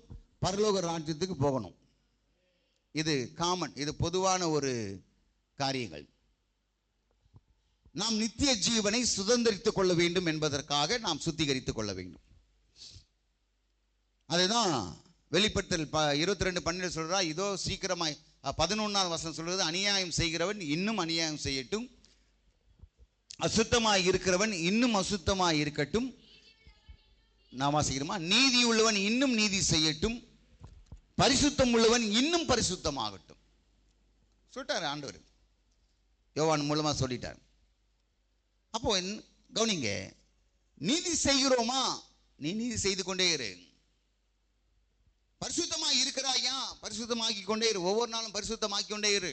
பரலோக ராஜ்யத்துக்கு போகணும். இது காமன், இது பொதுவான ஒரு காரியங்கள். நாம் நித்திய ஜீவனை சுதந்திரித்துக் கொள்ள வேண்டும் என்பதற்காக நாம் சுத்திகரித்துக் கொள்ள வேண்டும். அதுதான் வெளிப்படுத்தல் 22:12 சொல்றா, இதோ சீக்கிரமாய். 11வது வசனம் சொல்றது, அநியாயம் செய்கிறவன் இன்னும் அநியாயம் செய்யட்டும், அசுத்தமாய் இருக்கிறவன் இன்னும் அசுத்தமாய் இருக்கட்டும். நாம் வாசிக்கிறோமா? நீதி உள்ளவன் இன்னும் நீதி செய்யட்டும், பரிசுத்தம் உள்ளவன் இன்னும் பரிசுத்தமாகட்டும் சொல்லிட்டார் ஆண்டவர். யோவான் மூலமா சொல்லிட்டார். அப்போ கவனிங்க, நீதி செய்கிறோமா? நீ நீதி செய்து கொண்டே இரு. பரிசுத்தமாக இருக்கிறாயா? பரிசுத்தமாக்கி கொண்டே இரு. ஒவ்வொரு நாளும் பரிசுத்தமாக்கி கொண்டே இரு.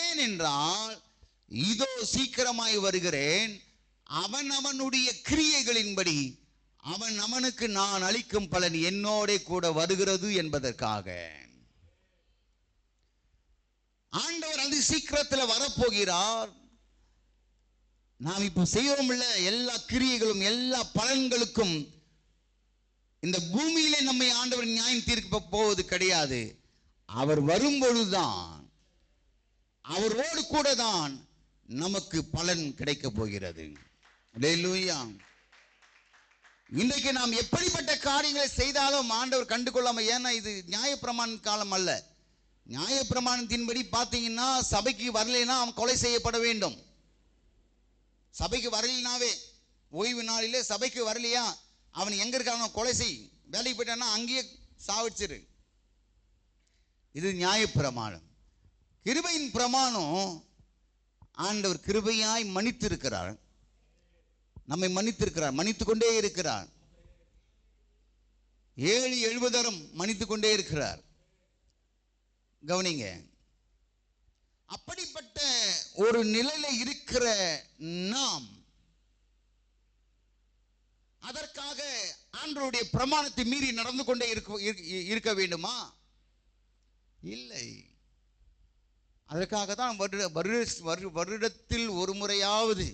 ஏனென்றால் இதோ சீக்கிரமாய் வருகிறேன், அவன் அவனுடைய கிரியைகளின்படி அவனுக்கு நான் அளிக்கும் பலன் என்னோட கூட வருகிறது என்பதற்காக. ஆண்டவர் அது சீக்கிரத்தில் வரப்போகிறார். நாம் இப்ப செய்யவும் இல்லை எல்லா கிரியைகளும் எல்லா பலன்களுக்கும் இந்த பூமியிலே நம்மை ஆண்டவர் நியாயம் தீர்க்க போவது கிடையாது. அவர் வரும்பொழுதுதான், அவரோடு கூட தான் நமக்கு பலன் கிடைக்க போகிறது. அல்லேலூயா. இன்றைக்கு நாம் எப்படிப்பட்ட காரியங்களை செய்தாலும் ஆண்டவர் கண்டுகொள்ளாம, ஏன்னா இது நியாயப்பிரமாண காலம் அல்ல. நியாயப்பிரமாணத்தின்படி பார்த்தீங்கன்னா சபைக்கு வரலைன்னா அவன் கொலை செய்யப்பட வேண்டும். சபைக்கு வரலினாவே, ஓய்வு நாளிலே சபைக்கு வரலையா, அவன் எங்க இருக்கான கொலை செய், வேலைக்கு போயிட்டான்னா அங்கேயே சாவிச்சிரு. இது நியாயப்பிரமாணம். கிருபையின் பிரமாணம், ஆண்டவர் கிருபையாய் மன்னித்திருக்கிறார், நம்மை மன்னித்திருக்கிறார், மன்னித்துக் கொண்டே இருக்கிறார். 7-70 தரம் மன்னித்துக் கொண்டே இருக்கிறார். கவனிங்க, அப்படிப்பட்ட ஒரு நிலையில இருக்கிற நாம் அதற்காக ஆண்டவருடைய பிரமாணத்தை மீறி நடந்து கொண்டே இருக்க வேண்டுமா? இல்லை. அதற்காக தான் வருடத்தில் ஒரு முறையாவது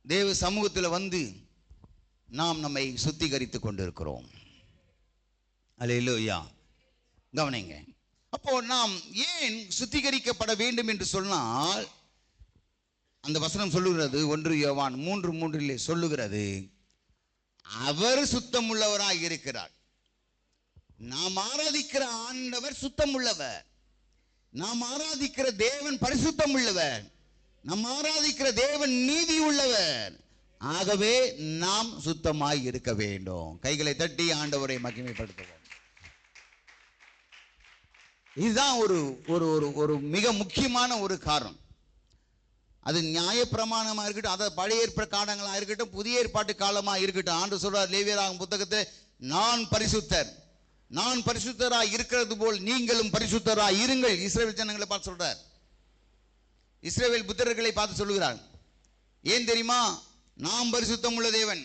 தேவ சமூகத்தில் வந்து நாம் நம்மை சுத்திகரித்துக் கொண்டிருக்கிறோம். அல்லேலூயா. கவனிங்க, அப்போ நாம் ஏன் சுத்திகரிக்கப்பட வேண்டும் என்று சொன்னால், அந்த வசனம் சொல்லுகிறது, 1 யோவான் 3:3 சொல்லுகிறது, அவர் சுத்தம் உள்ளவராய் இருக்கிறார். நாம் ஆராதிக்கிற ஆண்டவர் சுத்தம் உள்ளவர். நாம் ஆராதிக்கிற தேவன் பரிசுத்தம் உள்ளவர், நாம் ஆராதிக்கிற தேவன் நீதி உள்ளவர். ஆகவே நாம் சுத்தமாய் இருக்க வேண்டும். கைகளை தட்டி ஆண்டவரை மகிமைப்படுத்துவோம். இதுதான் ஒரு ஒரு ஒரு மிக முக்கியமான ஒரு காரணம். அது நியாயப்பிரமாணமா இருக்கட்டும், அதை பழைய ஏற்பாட்டு காலங்களா இருக்கட்டும், புதிய ஏற்பாட்டு காலமா இருக்கட்டும், ஆண்டு சொல்றார் லேவியராகும் புத்தகத்தில், நான் பரிசுத்தர், நான் பரிசுத்தராய் இருக்கிறது போல் நீங்களும் பரிசுத்தராய் இருங்கள். இஸ்ரவேல் ஜனங்களை பார்த்து சொல்றார், இஸ்ரவேல் புத்திரர்களை பார்த்து சொல்லுகிறார். ஏன் தெரியுமா? நாம் பரிசுத்தம் உள்ள தேவன்.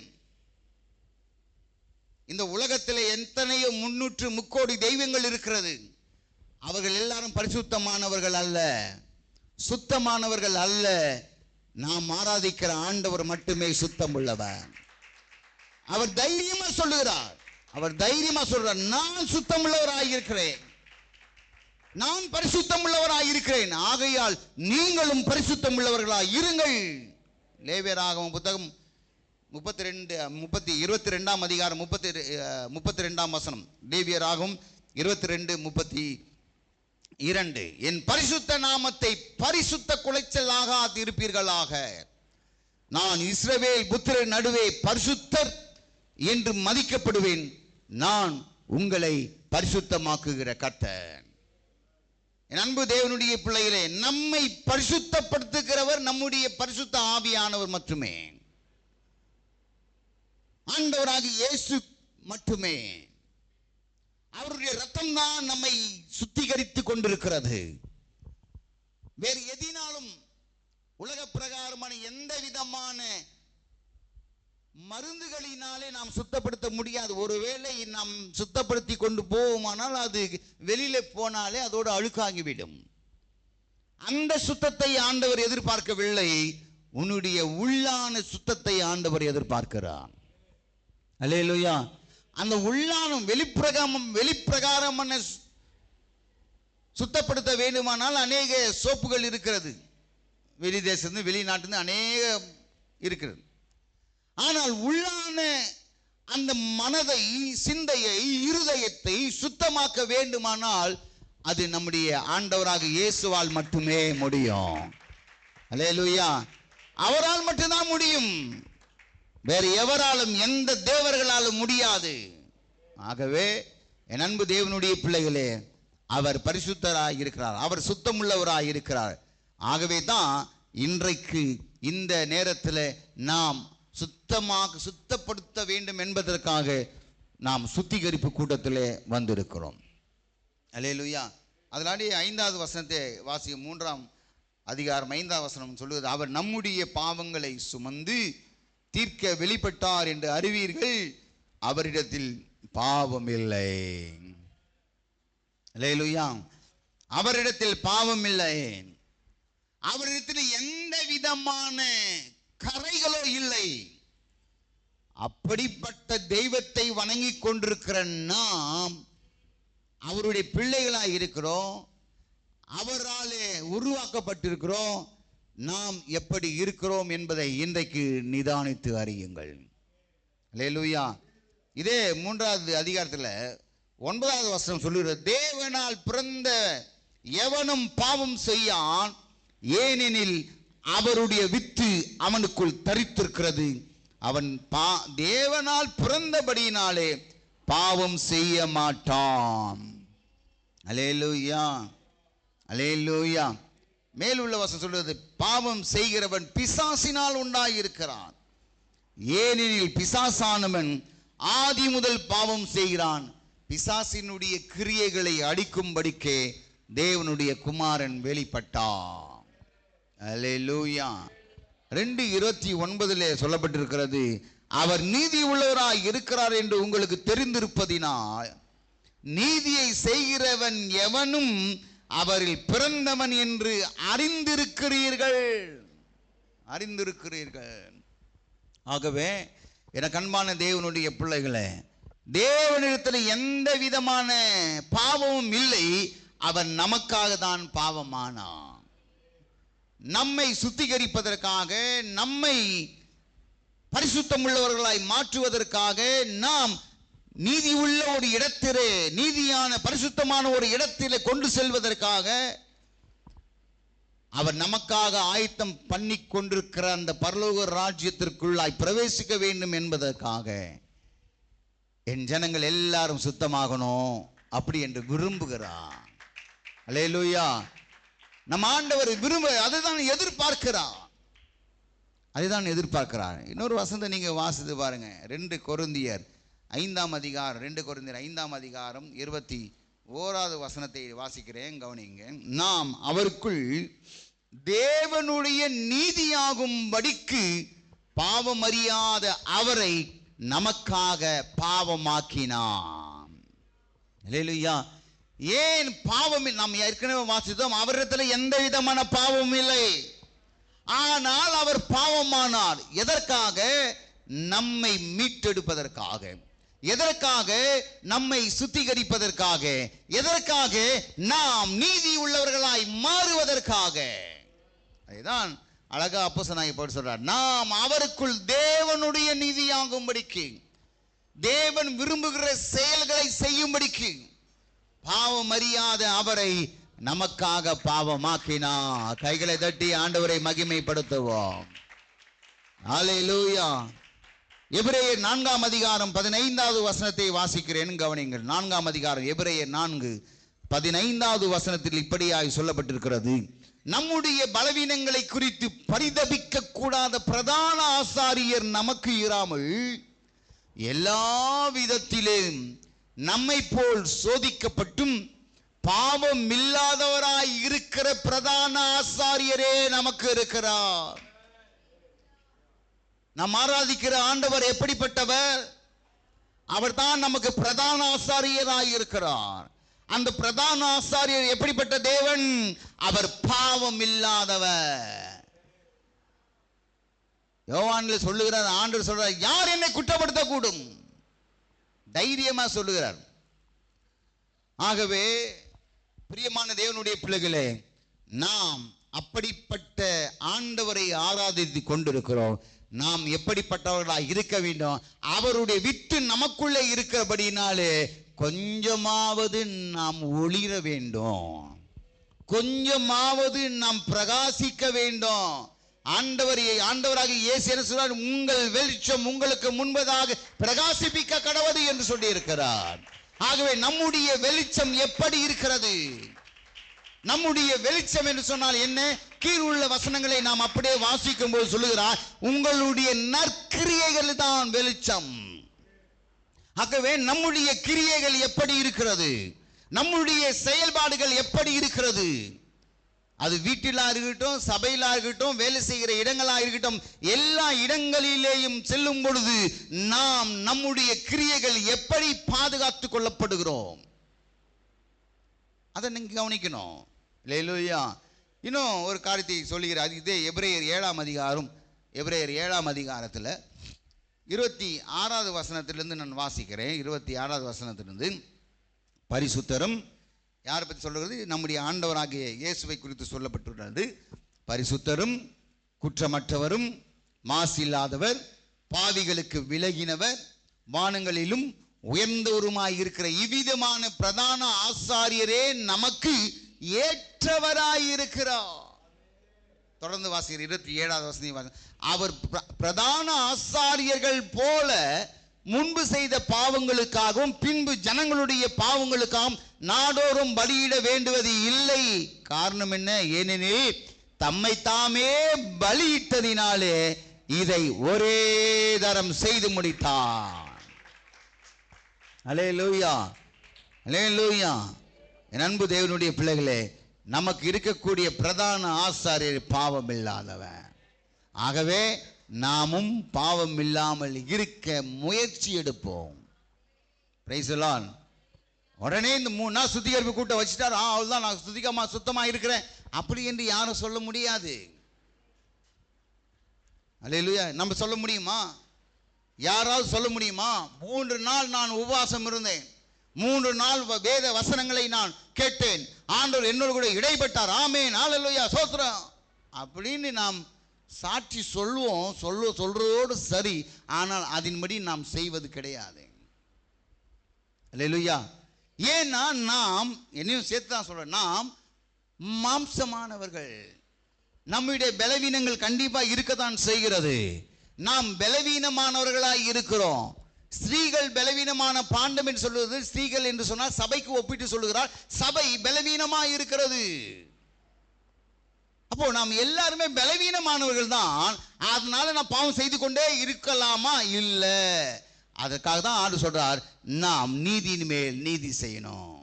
இந்த உலகத்தில் எத்தனையோ 300 கோடி தெய்வங்கள் இருக்கிறது. அவர்கள் எல்லாரும் பரிசுத்தமானவர்கள் அல்ல, சுத்தமானவர்கள் அல்ல. நாம் ஆராதிக்கிற ஆண்டவர் மட்டுமே சுத்தம் உள்ளவர். அவர் தைரியமா சொல்லுகிறார், அவர் தைரியமா சொல்றார், நான் சுத்தம் உள்ளவராயிருக்கிறேன், நான் பரிசுத்தம் உள்ளவராயிருக்கிறேன், ஆகையால் நீங்களும் பரிசுத்தம் உள்ளவர்களாய் இருங்கள். லேவியராகமம் புத்தகம் 22ஆம் அதிகாரம் 32ஆம் வசனம். லேவியராகமம் 22:32. என் பரிசுத்த நாமத்தை பரிசுத்த குலைச்சல் ஆகாதிருப்பீர்களாக. நான் இஸ்ரவேல் புத்திரர் நடுவே பரிசுத்தர் என்று மதிக்கப்படுவேன். நான் உங்களை பரிசுத்தமாக்குகிற கர்த்தர். என் அன்பு தேவனுடைய பிள்ளைகளே, நம்மை பரிசுத்தப்படுத்துகிறவர் நம்முடைய பரிசுத்த ஆவியானவர் மட்டுமே, ஆண்டவராகிய இயேசு மட்டுமே. அவருடைய ரத்தம் தான் நம்மை சுத்திகரித்துக் கொண்டிருக்கிறது. வேறு எதினாலும் உலக பிரகாரமான எந்த விதமான மருந்துகளினாலே நாம் சுத்தப்படுத்த முடியாது. ஒருவேளை நாம் சுத்தப்படுத்தி கொண்டு போவோமானால் அது வெளியில போனாலே அதோடு அழுக்காகிவிடும். அந்த சுத்தத்தை ஆண்டவர் எதிர்பார்க்கவில்லை, உன்னுடைய உள்ளான சுத்தத்தை ஆண்டவர் எதிர்பார்க்கிறார். அல்லேலூயா. அந்த உள்ளான வெளிப்பிரகாரமான சுத்தப்படுத்த வேண்டுமானால் அநேக சோப்புகள் இருக்கிறது, வெளி தேசத்து வெளிநாட்டு அநேக இருக்கிறது. ஆனால் உள்ளான அந்த மனதை, சிந்தையை, இருதயத்தை சுத்தமாக்க வேண்டுமானால் அது நம்முடைய ஆண்டவராக இயேசுவால் மட்டுமே முடியும். அல்லேலூயா. அவரால் மட்டும்தான் முடியும், வேறு எவராலும் எந்த தேவர்களாலும் முடியாது. ஆகவே என் அன்பு தேவனுடைய பிள்ளைகளே, அவர் பரிசுத்தராய் இருக்கிறார், அவர் சுத்தமுள்ளவராய் இருக்கிறார். ஆகவே தான் இன்றைக்கு இந்த நேரத்தில் நாம் சுத்தப்படுத்த வேண்டும் என்பதற்காக நாம் சுத்திகரிப்பு கூட்டத்திலே வந்திருக்கிறோம். அல்லேலூயா. அதனாலே 5வது வசனத்தை வாசிக்கும். 3ஆம் அதிகாரம் 5ஆம் வசனம் சொல்லுவது, அவர் நம்முடைய பாவங்களை சுமந்து தீர்க்க வெளிப்பட்டார் என்று அறிவீர்கள், அவரிடத்தில் பாவம் இல்லை. அல்லேலூயா. அவரிடத்தில் பாவம் இல்லை, அவரிடத்தில் எந்த விதமான கரைகளோ இல்லை. அப்படிப்பட்ட தெய்வத்தை வணங்கி கொண்டிருக்கிற நாம் அவருடைய பிள்ளைகளாய் இருக்கிறோம், அவராலே உருவாக்கப்பட்டிருக்கிறோம். நாம் எப்படி இருக்கிறோம் என்பதை இன்றைக்கு நிதானித்து அறியுங்கள். அல்லேலூயா. இதே 3வது அதிகாரத்தில் 9வது வசனம் சொல்லுகிறது, தேவனால் பிறந்த எவனும் பாவம் செய்யான், ஏனெனில் அவருடைய வித்து அவனுக்குள் தரித்திருக்கிறது, அவன் தேவனால் பிறந்தபடியினாலே பாவம் செய்ய மாட்டான். அல்லேலூயா. அல்லேலூயா. மேலுள்ள வசனம் சொல்றது, பாவம் செய்கிறவன் பிசாசினால் உண்டாயிருக்கிறான், ஏனெனில் பிசாசானவன் ஆதி முதல் பாவம் செய்கிறான், பிசாசினுடைய கிரியைகளை அடிக்கும்படிக்கே தேவனுடைய குமாரன் வெளிப்பட்டான். அல்லேலூயா. 2:29 சொல்லப்பட்டிருக்கிறது, அவர் நீதி உள்ளவராய் இருக்கிறார் என்று உங்களுக்கு தெரிந்திருப்பதினால் நீதியை செய்கிறவன் எவனும் அவரில் பிறந்தவன் என்று அறிந்திருக்கிறீர்கள். ஆகவே எனக்கு அன்பான தேவனுடைய பிள்ளைகளே, தேவனிடத்தில் எந்த விதமான பாவமும் இல்லை. அவன் நமக்காக தான் பாவமானான். நம்மை சுத்திகரிப்பதற்காக, நம்மை பரிசுத்தம் உள்ளவர்களாய் மாற்றுவதற்காக, நாம் நீதி உள்ள ஒரு இடத்திலே, நீதியான பரிசுத்தமான ஒரு இடத்திலே கொண்டு செல்வதற்காக அவர் நமக்காக ஆயத்தம் பண்ணி கொண்டிருக்கிற அந்த பரலோக ராஜ்யத்திற்குள்ளாய் பிரவேசிக்க வேண்டும் என்பதற்காக என் ஜனங்கள் எல்லாரும் சுத்தமாகணும் அப்படி என்று விரும்புகிறார். அல்லேலூயா. நம் ஆண்டவர் அதுதான் எதிர்பார்க்கிறார். இன்னொரு வசனத்தை நீங்க வாசித்து பாருங்க. 2 கொரிந்தியர் 5ஆம் அதிகாரம் 2 கொரிந்தியர் 5ஆம் அதிகாரம் 21வது வசனத்தை வாசிக்கிறேன், கவனிங்க. நாம் அவருக்குள் தேவனுடைய நீதியாகும்படிக்கு பாவமறியாத அவரை நமக்காக பாவமாக்கினான். அல்லேலூயா. ஏன் பாவம்? நாம் ஏற்கனவே வாசித்தோம், அவரிடத்தில் எந்த விதமான பாவமும் இல்லை. ஆனால் அவர் பாவமானார். எதற்காக? நம்மை மீட்டெடுப்பதற்காக. எதற்காக? நம்மை சுத்திகரிப்பதற்காக. எதற்காக? நாம் நீதி உள்ளவர்களாய் மாறுவதற்காக. அதுதான் அழகா அப்போஸ்தலனாகிய பவுல் சொல்றார், நாம் அவருக்குள் தேவனுடைய நீதியாகும்படிக்கு, தேவன் விரும்புகிற செயல்களை செய்யும்படிக்கு பாவம் அறியாத அவரை நமக்காக பாவமாக்கினார். கைகளை தட்டி ஆண்டவரை மகிமைப்படுத்துவோம். அல்லேலூயா. எபிரேயர் 4ஆம் அதிகாரம் 15வது வசனத்தை வாசிக்கிறேன், கவனிங்கள். 4ஆம் அதிகாரம் எபிரேயர் 4:15வது வசனத்தில் இப்படியாய் சொல்லப்பட்டிருக்கிறது, நம்முடைய பலவீனங்களை குறித்து பரிதபிக்க கூடாத பிரதான ஆசாரியர் நமக்கு இராமல் எல்லா விதத்திலும் நம்மை போல் சோதிக்கப்பட்டும் பாவம் இல்லாதவராய் இருக்கிற பிரதான ஆசாரியரே நமக்கு இருக்கிறார். நாம் ஆராதிக்கிற ஆண்டவர் எப்படிப்பட்டவர்? அவர் தான் நமக்கு பிரதான ஆசாரியராய் இருக்கிறார். அந்த பிரதான ஆசாரியர் எப்படிப்பட்ட தேவன்? அவர் பாவம் இல்லாதவர். யோவான்ல சொல்லுகிறார், ஆண்டவர் சொல்றார், யார் என்னை குற்றப்படுத்த கூடும்? தைரியமா சொல்லுகிறார். ஆகவே பிரியமான தேவனுடைய பிள்ளைகளே, நாம் அப்படிப்பட்ட ஆண்டவரை ஆராதித்து கொண்டிருக்கிறோம். நாம் எப்படிப்பட்டவர்களாக இருக்க வேண்டும்? அவருடைய வித்து நமக்குள்ளே இருக்கிறபடினாலே கொஞ்சமாவது நாம் ஒளிர வேண்டும், கொஞ்சமாவது நாம் பிரகாசிக்க வேண்டும். ஆண்டவராக இயேசு என்ன சொல்றார்? உங்கள் வெளிச்சம் உங்களுக்கு முன்பதாக பிரகாசிப்பிக்க கடவது என்று சொல்லி இருக்கிறார். ஆகவே நம்முடைய வெளிச்சம் எப்படி இருக்கிறது? நம்முடைய வெளிச்சம் என்று சொன்னால் என்ன? கீழ் உள்ள வசனங்களை நாம் அப்படியே வாசிக்கும் போது சொல்லுகிறார், உங்களுடைய நற்கிரியைகள் தான் வெளிச்சம். ஆகவே நம்முடைய கிரியைகள் எப்படி இருக்கிறது? நம்முடைய செயல்பாடுகள் எப்படி இருக்கிறது? அது வீட்டிலா இருக்கட்டும், சபையிலா இருக்கட்டும், வேலை செய்கிற இடங்களா இருக்கட்டும், எல்லா இடங்களிலேயும் செல்லும் பொழுது நாம் நம்முடைய கிரியைகள் எப்படி பாதுகாத்துக் கொள்ளப்படுகிறோம் அதை நீங்க கவனிக்கணும். அல்லேலூயா. இன்னும் ஒரு காரியத்தை சொல்லுகிறார். இதே எபிரேயர் 7ஆம் அதிகாரத்தில் 26வது வசனத்திலிருந்து நான் வாசிக்கிறேன். 26வது வசனத்திலிருந்து, பரிசுத்தரும் யாரை பற்றி சொல்லுகிறது? நம்முடைய ஆண்டவராகிய இயேசுவை குறித்து சொல்லப்பட்டுள்ளது. பரிசுத்தரும் குற்றமற்றவரும் மாசில்லாதவர் பாவிகளுக்கு விலகினவர் வானங்களிலும் உயர்ந்தவருமாய் இருக்கிற இவ்விதமான பிரதான ஆசாரியரே நமக்கு ஏற்றவராயிருக்கிறார். தொடர்ந்து வாசிக்கிற 27வது வசனம், அவர் பிரதான ஆசாரியர்கள் போல முன்பு செய்த பாவங்களுக்காகவும் பின்பு ஜனங்களுடைய பாவங்களுக்காகவும் நாடோறும் பலியிட வேண்டுவது இல்லை. காரணம் என்ன? ஏனெனில் தம்மை தாமே பலியிட்டதினாலே இதை ஒரே தரம் செய்து முடித்தார். அல்லேலூயா, அல்லேலூயா. என் அன்பு தேவனுடைய பிள்ளைகளே, நமக்கு இருக்கக்கூடிய பிரதான ஆசாரியர் பாவம் இல்லாதவன். ஆகவே நாமும் பாவம் இல்லாமல் இருக்க முயற்சி எடுப்போம். Praise the Lord. உடனே இந்த 3 நாள் சுத்திகரிப்பு கூட்ட வச்சுட்டார், அவ்வளவுதான் நான் சுத்தமா இருக்கிறேன் அப்படி என்று யாரும் சொல்ல முடியாது. அல்லேலூயா. நம்ம சொல்ல முடியுமா? யாராவது சொல்ல முடியுமா? 3 நாள் நான் உபவாசம் இருந்தேன், 3 நாள் வேத வசனங்களை நான் கேட்டேன், ஆண்டவர் என்னோடு கூட இடைப்பட்டார், ஆமென், அல்லேலூயா, ஸ்தோத்திரம் அப்படின்னு நாம் சாட்சி சொல்றதோடு சரி. ஆனால் அதன்படி நாம் செய்வது கிடையாது. அல்லேலூயா. ஏன்னா நாம் என்னையும் சேர்த்து தான் சொல்றேன், நாம் மாம்சமானவர்கள், நம்முடைய பலவீனங்கள் கண்டிப்பா இருக்கத்தான் செய்கிறது. நாம் பலவீனமானவர்களாய் இருக்கிறோம். ஸ்திரீகள் பலவீனமான பாண்டம் என்று சொல்வது, ஸ்திரீகள் என்று சொன்னால் சபைக்கு ஒப்பிட்டு சொல்லுகிறார். சபை பலவீனமாய் இருக்கிறது. அப்போ நாம் எல்லாருமே பலவீனமானவர்கள் தான். அதனால நான் பாவம் செய்து கொண்டே இருக்கலாமா? இல்ல. அதற்காக தான் ஆண்டு சொல்றார், நாம் நீதியின் மேல் நீதி செய்யணும்.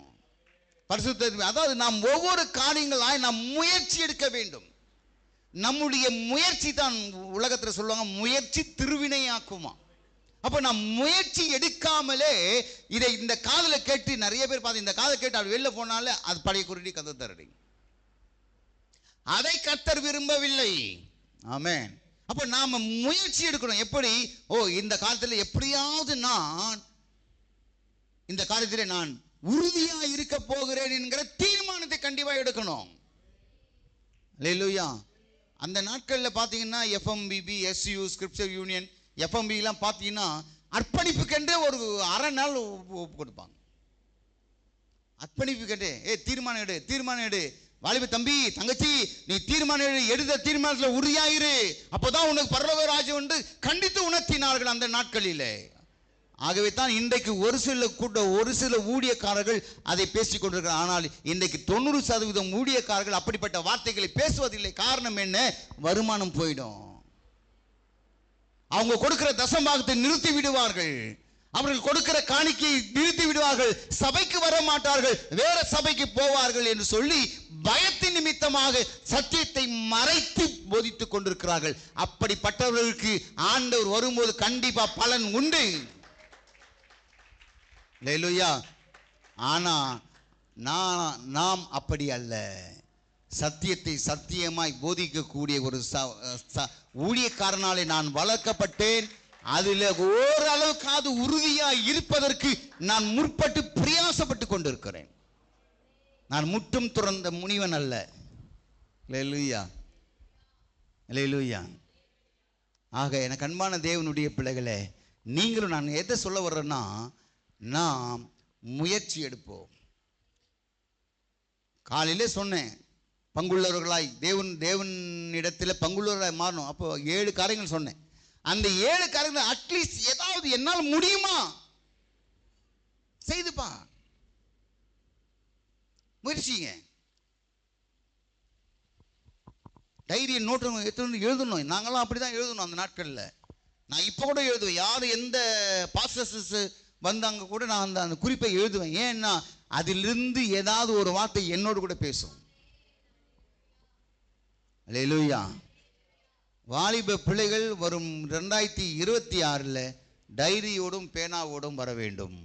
பரிசுத்த, அதாவது நாம் ஒவ்வொரு காரியங்களாய் நாம் முயற்சி எடுக்க வேண்டும். நம்முடைய முயற்சி தான், உலகத்தில் சொல்லுவாங்க முயற்சி திருவினையாக்குமா. அப்ப நாம் முயற்சி எடுக்காமலே இதை இந்த காதல கேட்டு நிறைய பேர் பார்த்து இந்த காதலை கேட்டு அப்படி வெளில போனாலே அது பழைய குருடி கதை தரடி. அதை கர்த்தர் விரும்பவில்லை. ஆமென். அப்ப நாம முயற்சி எடுக்கணும். எப்படி? இந்த காலத்தில் எப்படியாவது நான் இந்த காலத்தில் நான் உறுதியா இருக்க போகிறேன் என்கிற தீர்மானத்தை கண்டிப்பா எடுக்கணும். அல்லேலூயா. அந்த நாட்களில் பார்த்தீங்கன்னா FMBB, SU, scripture union, FMB எல்லாம் பார்த்தீங்கன்னா அர்ப்பணிப்புக்கென்றே ஒரு அரை நாள் கொடுப்பாங்க. அர்ப்பணிப்புக்கென்றே தீர்மானம் எடு, தீர்மானம் எடு. வாலிப தம்பி, தங்கச்சி, நீ தீர்மானம் எடுத்த தீர்மானத்தில் உறுதியாயிரு, அப்போதான் உனக்கு பரலோக ராஜ்யம் என்று கண்டித்து உணர்த்தினார்கள் அந்த நாட்களிலே. ஆகவே தான் இன்றைக்கு ஒரு சில ஊழியக்காரர்கள் அதை பேசிக் கொண்டிருக்கிறார். ஆனால் இன்றைக்கு 90% ஊழியக்காரர்கள் அப்படிப்பட்ட வார்த்தைகளை பேசுவதில்லை. காரணம் என்ன? வருமானம் போயிடும். அவங்க கொடுக்கிற தசம்பாகத்தை நிறுத்தி விடுவார்கள். அவர்கள் கொடுக்கிற காணிக்கையை நிறுத்தி விடுவார்கள். சபைக்கு வர மாட்டார்கள், வேற சபைக்கு போவார்கள் என்று சொல்லி பயத்தின் நிமித்தமாக சத்தியத்தை மறைத்து போதித்துக் கொண்டிருக்கிறார்கள். அப்படிப்பட்டவர்களுக்கு ஆண்டவர் வரும்போது கண்டிப்பா பலன் உண்டு. அல்லேலூயா. ஆனா நாம் அப்படி அல்ல. சத்தியத்தை சத்தியமாய் போதிக்கக்கூடிய ஒரு ஊழியக்காரனாலே நான் வளர்க்கப்பட்டேன். அதில் ஓரளவுக்காவது உறுதியாய் இருப்பதற்கு நான் முற்பட்டு பிரயாசப்பட்டு கொண்டிருக்கிறேன். நான் முற்றும் துறந்த முனிவன் அல்ல. அல்லேலூயா, அல்லேலூயா. ஆக எனக்கு அன்பான தேவனுடைய பிள்ளைகளே, நீங்களும் நான் எதை சொல்ல வர்றேன்னா, நாம் முயற்சி எடுப்போம். காலையிலே சொன்னேன், பங்குள்ளவர்களாய் தேவனிடத்தில் பங்குள்ளவர்களாய் மாறணும். அப்போ 7 காரியங்கள் சொன்னேன். அந்த 7 காரியங்கள் அட்லீஸ்ட் ஏதாவது என்னால் முடியுமா செய்துப்பா, முயற்சிங்க. டைரியை நோட்டு எடுத்து எழுதணும். நாங்களாம் அப்படிதான் எழுதணும் அந்த நாட்களில். நான் இப்போ கூட எழுதுவேன். யார் எந்த பாஸ்டர்ஸ் வந்தாங்க கூட நான் அந்த குறிப்பை எழுதுவேன். ஏன்னா அதிலிருந்து ஏதாவது ஒரு வார்த்தை என்னோடு கூட பேசும். அல்லேலூயா. வாலிப பிள்ளைகள் வரும் 2026 டைரியோடும் பேனாவோடும் வர வேண்டும்.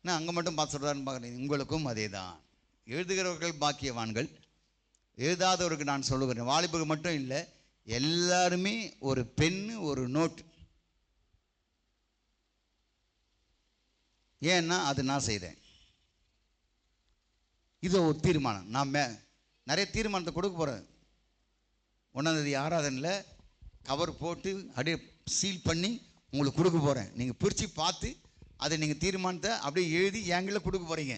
நான் அங்கே மட்டும் பார்த்து சொல்கிறான்னு பார்க்குறேன். உங்களுக்கும் அதே தான். எழுதுகிறவர்கள் பாக்கியவான்கள், எழுதாதவருக்கு நான் சொல்லுகிறேன், வாலிபர்கள் மட்டும் இல்லை, எல்லாருமே ஒரு பென்னு ஒரு நோட்டு. ஏன்னா அது நான் செய்கிறேன். இது ஒரு தீர்மானம். நான் நிறைய தீர்மானத்தை கொடுக்க போகிறேன். 1ஆம் தேதி ஆராதனையில் கவர் போட்டு அப்படியே சீல் பண்ணி உங்களுக்கு கொடுக்க போகிறேன். நீங்கள் பிரித்து பார்த்து அதை நீங்கள் தீர்மானத்தை அப்படியே எழுதி எங்களை கொடுக்க போகிறீங்க.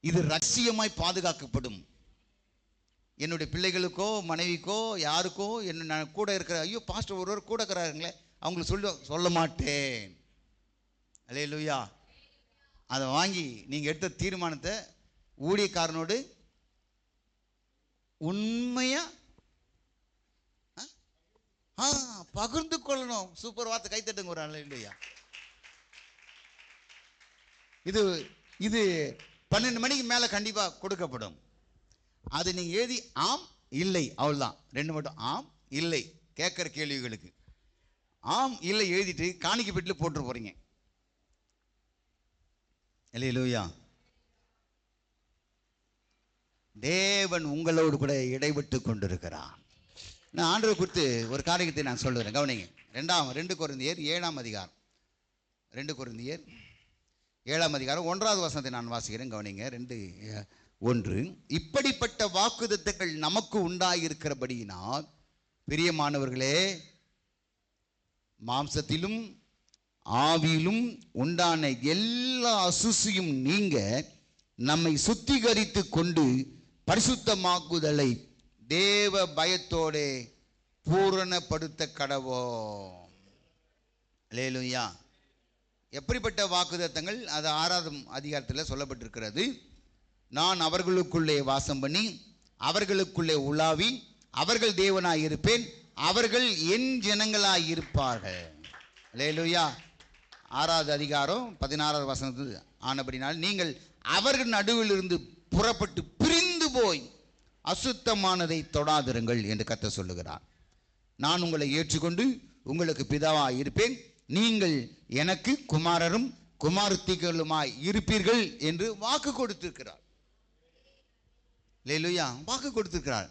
இது ரகசியமாய் பாதுகாக்கப்படும். என்னுடைய பிள்ளைகளுக்கோ மனைவிக்கோ யாருக்கோ என்ன கூட இருக்கிற, ஐயோ பாஸ்டர் ஒருவர் கூட இருக்கிறாருங்களே, அவங்களுக்கு சொல்ல மாட்டேன். அல்லேலூயா. அதை வாங்கி நீங்கள் எடுத்த தீர்மானத்தை ஊழியக்காரனோடு உண்மையா பகிர்ந்து கொள்ளணும். சூப்பர் வார்த்தை, கைத்தட்டுங்க ஒரு நாள். இல்லையா, இது 12 மணிக்கு மேலே கண்டிப்பாக கொடுக்கப்படும். அது நீங்கள் எழுதி ஆம் இல்லை, அவ்வளோதான். 2 மட்டும், ஆம் இல்லை. கேட்குற கேள்விகளுக்கு ஆம் இல்லை எழுதிட்டு காணிக்கை பெட்டில் போட்டு போகிறீங்க. அல்லேலூயா. தேவன் உங்களோடு கூட இடைப்பட்டு கொண்டிருக்கிறார். நான் ஆண்டவரை குறித்து ஒரு காரியத்தை நான் சொல்லுகிறேன், கவனிங்க. 2 கொரிந்தியர் 7ஆம் அதிகாரம், 2 கொரிந்தியர் 7ஆம் அதிகாரம் 1வது வசனத்தை நான் வாசிக்கிறேன், கவனிங்க. 2:1. இப்படிப்பட்ட வாக்குத்தத்தங்கள் நமக்கு உண்டாயிருக்கிறபடியினால் பிரியமானவர்களே, மாம்சத்திலும் ஆவியிலும் உண்டான எல்லா அசுசியும் நீங்க நம்மை சுத்திகரித்து கொண்டு பரிசுத்தமாக்குதலை தேவ பயத்தோட பூரணப்படுத்த கடவோம். அல்லேலூயா. எப்படிப்பட்ட வாக்குத்தத்தங்கள்? அது 6ஆவது அதிகாரத்தில் சொல்லப்பட்டிருக்கிறது. நான் அவர்களுக்குள்ளே வாசம் பண்ணி அவர்களுக்குள்ளே உலாவி அவர்கள் தேவனாய் இருப்பேன், அவர்கள் என் ஜனங்களாய் இருப்பார்கள். அல்லேலூயா. 6வது அதிகாரம் 16வது வசனத்தில் ஆனபடினால் நீங்கள் அவர்கள் நடுவில் இருந்து புறப்பட்டு பிரிந்து போய் அசுத்தமானதை தொடாதிருங்கள் என்று கர்த்தர் சொல்லுகிறார். நான் உங்களை ஏற்றுக்கொண்டு உங்களுக்கு பிதாவாய் இருப்பேன், நீங்கள் எனக்கு குமாரரும் குமாரத்திகளுமாய் இருப்பீர்கள் என்று வாக்கு கொடுத்திருக்கிறார். அல்லேலூயா. வாக்கு கொடுத்திருக்கிறார்.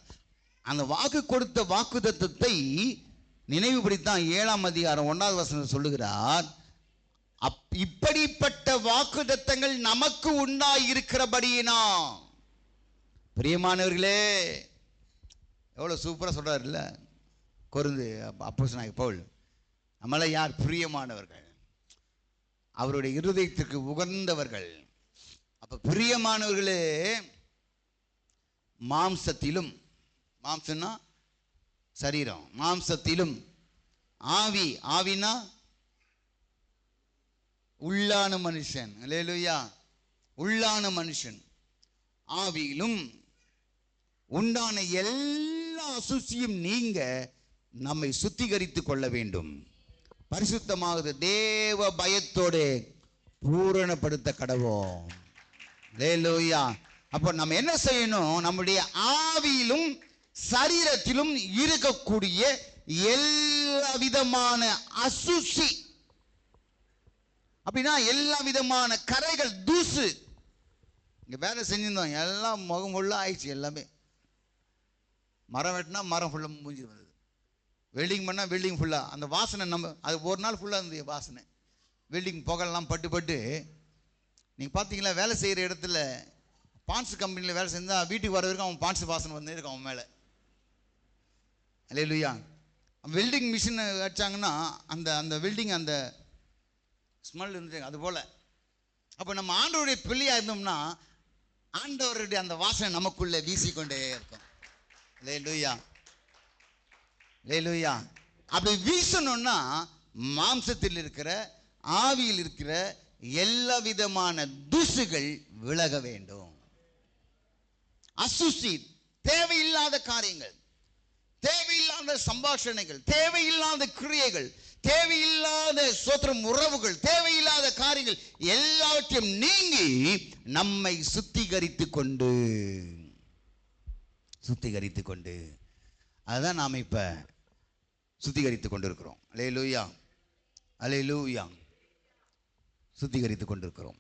அந்த வாக்கு கொடுத்த வாக்குத்தத்தத்தை நினைவுபடித்தான் 7ஆம் அதிகாரம் 1வது வசனம் சொல்லுகிறார். இப்படிப்பட்ட வாக்குத்தத்தங்கள் நமக்கு உண்டாயிருக்கிறபடியினா. பிரியமானவர்களே, எவ்வளவு சூப்பரா சொல்றாரு இல்ல கொரிந்து அப்போஸ்தலனாகிய பவுல். நம்மள யார் பிரியமானவர்கள்? அவருடைய இருதயத்திற்கு உகந்தவர்கள். அப்ப பிரியமானவர்களே, மாம்சத்திலும், மாம்சம்னா சரீரம், மாம்சத்திலும் ஆவி, ஆவினா உள்ளான மனுஷன். அல்லேலூயா. உள்ளான மனுஷன். ஆவியிலும் உண்டான எல்லா அசுசியும் நீங்க நம்மை சுத்திகரித்துக் கொள்ள வேண்டும். பரிசுத்தமாகுது தேவ பயத்தோட பூரணப்படுத்த கடவோம். அல்லேலூயா. அப்போ நம்ம என்ன செய்யணும்? நம்முடைய ஆவியிலும் சரீரத்திலும் இருக்கக்கூடிய எல்லா விதமான அசுசி, அப்படின்னா எல்லா விதமான கரைகள், தூசு. இங்க வேலை செஞ்சிருந்தோம், எல்லாம் முகம் ஃபுல்லா ஆயிடுச்சு. எல்லாமே மரம் வெட்டினா மரம் ஃபுல்லா மூஞ்சி வந்தது, வெல்டிங் பண்ணால் வெல்டிங் ஃபுல்லாக அந்த வாசனை. நம்ம அது ஒரு நாள் ஃபுல்லாக இருந்தது வாசனை. வெல்டிங் புகழெல்லாம் பட்டு பட்டு. நீங்கள் பார்த்தீங்களா, வேலை செய்கிற இடத்துல பான்ஸ் கம்பெனியில் வேலை செஞ்சால் வீட்டுக்கு வர வரைக்கும் அவன் பான்ஸ் வாசனை வந்து இருக்கும் அவன் மேலே. அல்லேலூயா. வெல்டிங் மிஷின் வச்சாங்கன்னா அந்த அந்த வெல்டிங் அந்த ஸ்மெல் இருந்துச்சு. அதுபோல் அப்போ நம்ம ஆண்டவருடைய பிள்ளையாக இருந்தோம்னா ஆண்டவருடைய அந்த வாசனை நமக்குள்ளே வீசிக்கொண்டே இருக்கும். அல்லேலூயா. அல்லேலூயா. அப்படி வீசணும்னா மாம்சத்தில் இருக்கிற, ஆவியில் இருக்கிற எல்லா விதமான தூசுகள் விலக வேண்டும். அசுசி, தேவையில்லாத காரியங்கள், தேவையில்லாத சம்பாஷணைகள், தேவையில்லாத கிரியைகள், தேவையில்லாத சோத்திரம் உறவுகள், தேவையில்லாத காரியங்கள் எல்லாவற்றையும் நீங்கி நம்மை சுத்திகரித்துக் கொண்டு அதுதான் நாம் இப்ப சுத்திகரித்துக் கொண்டிருக்கிறோம். அல்லேலூயா. அல்லேலூயா. சுத்திகரித்துக் கொண்டிருக்கிறோம்.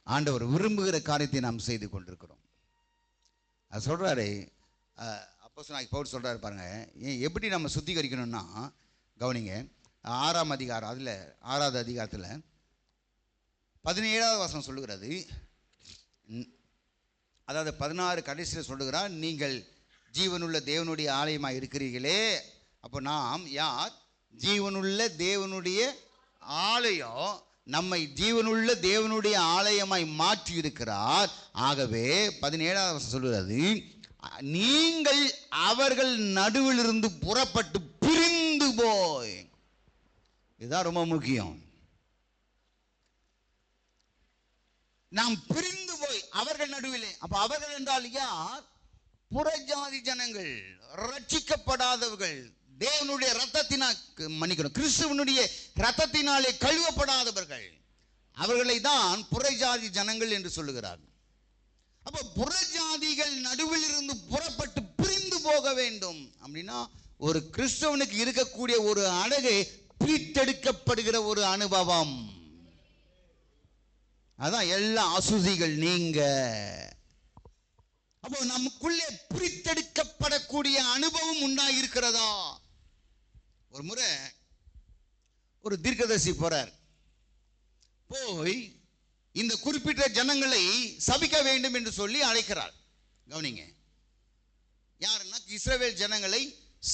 ஆண்டவர் விரும்புகிற காரியத்தை நாம் செய்து கொண்டிருக்கிறோம். அது சொல்றாரு, அப்போஸ்தலனாகிய பவுல் சொல்றாரு பாருங்க. எப்படி நம்ம சுத்திகரிக்கணும்னா கவனிங்க. 6ஆம் அதிகாரம், அதில் 6வது அதிகாரத்தில் 17வது வசனம் சொல்லுகிறது. அதாவது 16 கடைசியில் சொல்லுகிறார், நீங்கள் ஜீவனுள்ள தேவனுடைய ஆலயமாக இருக்கிறீர்களே. அப்போ நாம் யார்? ஜீவனுள்ள தேவனுடைய ஆலயம். நம்மை ஜீவனுள்ள தேவனுடைய ஆலயமாய் மாற்றி இருக்கிறார். ஆகவே 17வது வசனம் சொல்லுகிறது, நீங்கள் அவர்கள் நடுவில் இருந்து புறப்பட்டு பிரிந்து போய். இதுதான் ரொம்ப முக்கியம். நாம் பிரிந்து போய் அவர்கள் நடுவிலே. அப்ப அவர்கள் என்றால் யார்? புறஜாதி ஜனங்கள், ரட்சிக்கப்படாதவர்கள், தேவனுடைய ரத்தத்தினால் மன்னிக்கணும், கிறிஸ்துவனுடைய ரத்தத்தினாலே கழுவப்படாதவர்கள். அவர்களை தான் புறஜாதி ஜனங்கள் என்று சொல்லுகிறார். அப்ப புறஜாதிகள் நடுவில் இருந்து புறப்பட்டு பிரிந்து போக வேண்டும். அப்படின்னா ஒரு கிறிஸ்தவனுக்கு இருக்கக்கூடிய ஒரு அழகை பிரித்தெடுக்கப்படுகிற ஒரு அனுபவம். அதான் எல்லா அசுசிகள் நீங்க. அப்போ நமக்குள்ளே பிரித்தெடுக்கப்படக்கூடிய அனுபவம் உண்டாயிருக்கிறதா? ஒரு முறை ஒரு தீர்க்கதரிசி போறார். போய் இந்த குறிப்பிட்ட ஜனங்களை சபிக்க வேண்டும் என்று சொல்லி அழைக்கிறார். கவனிங்க, யாருன்னா இஸ்ரவேல் ஜனங்களை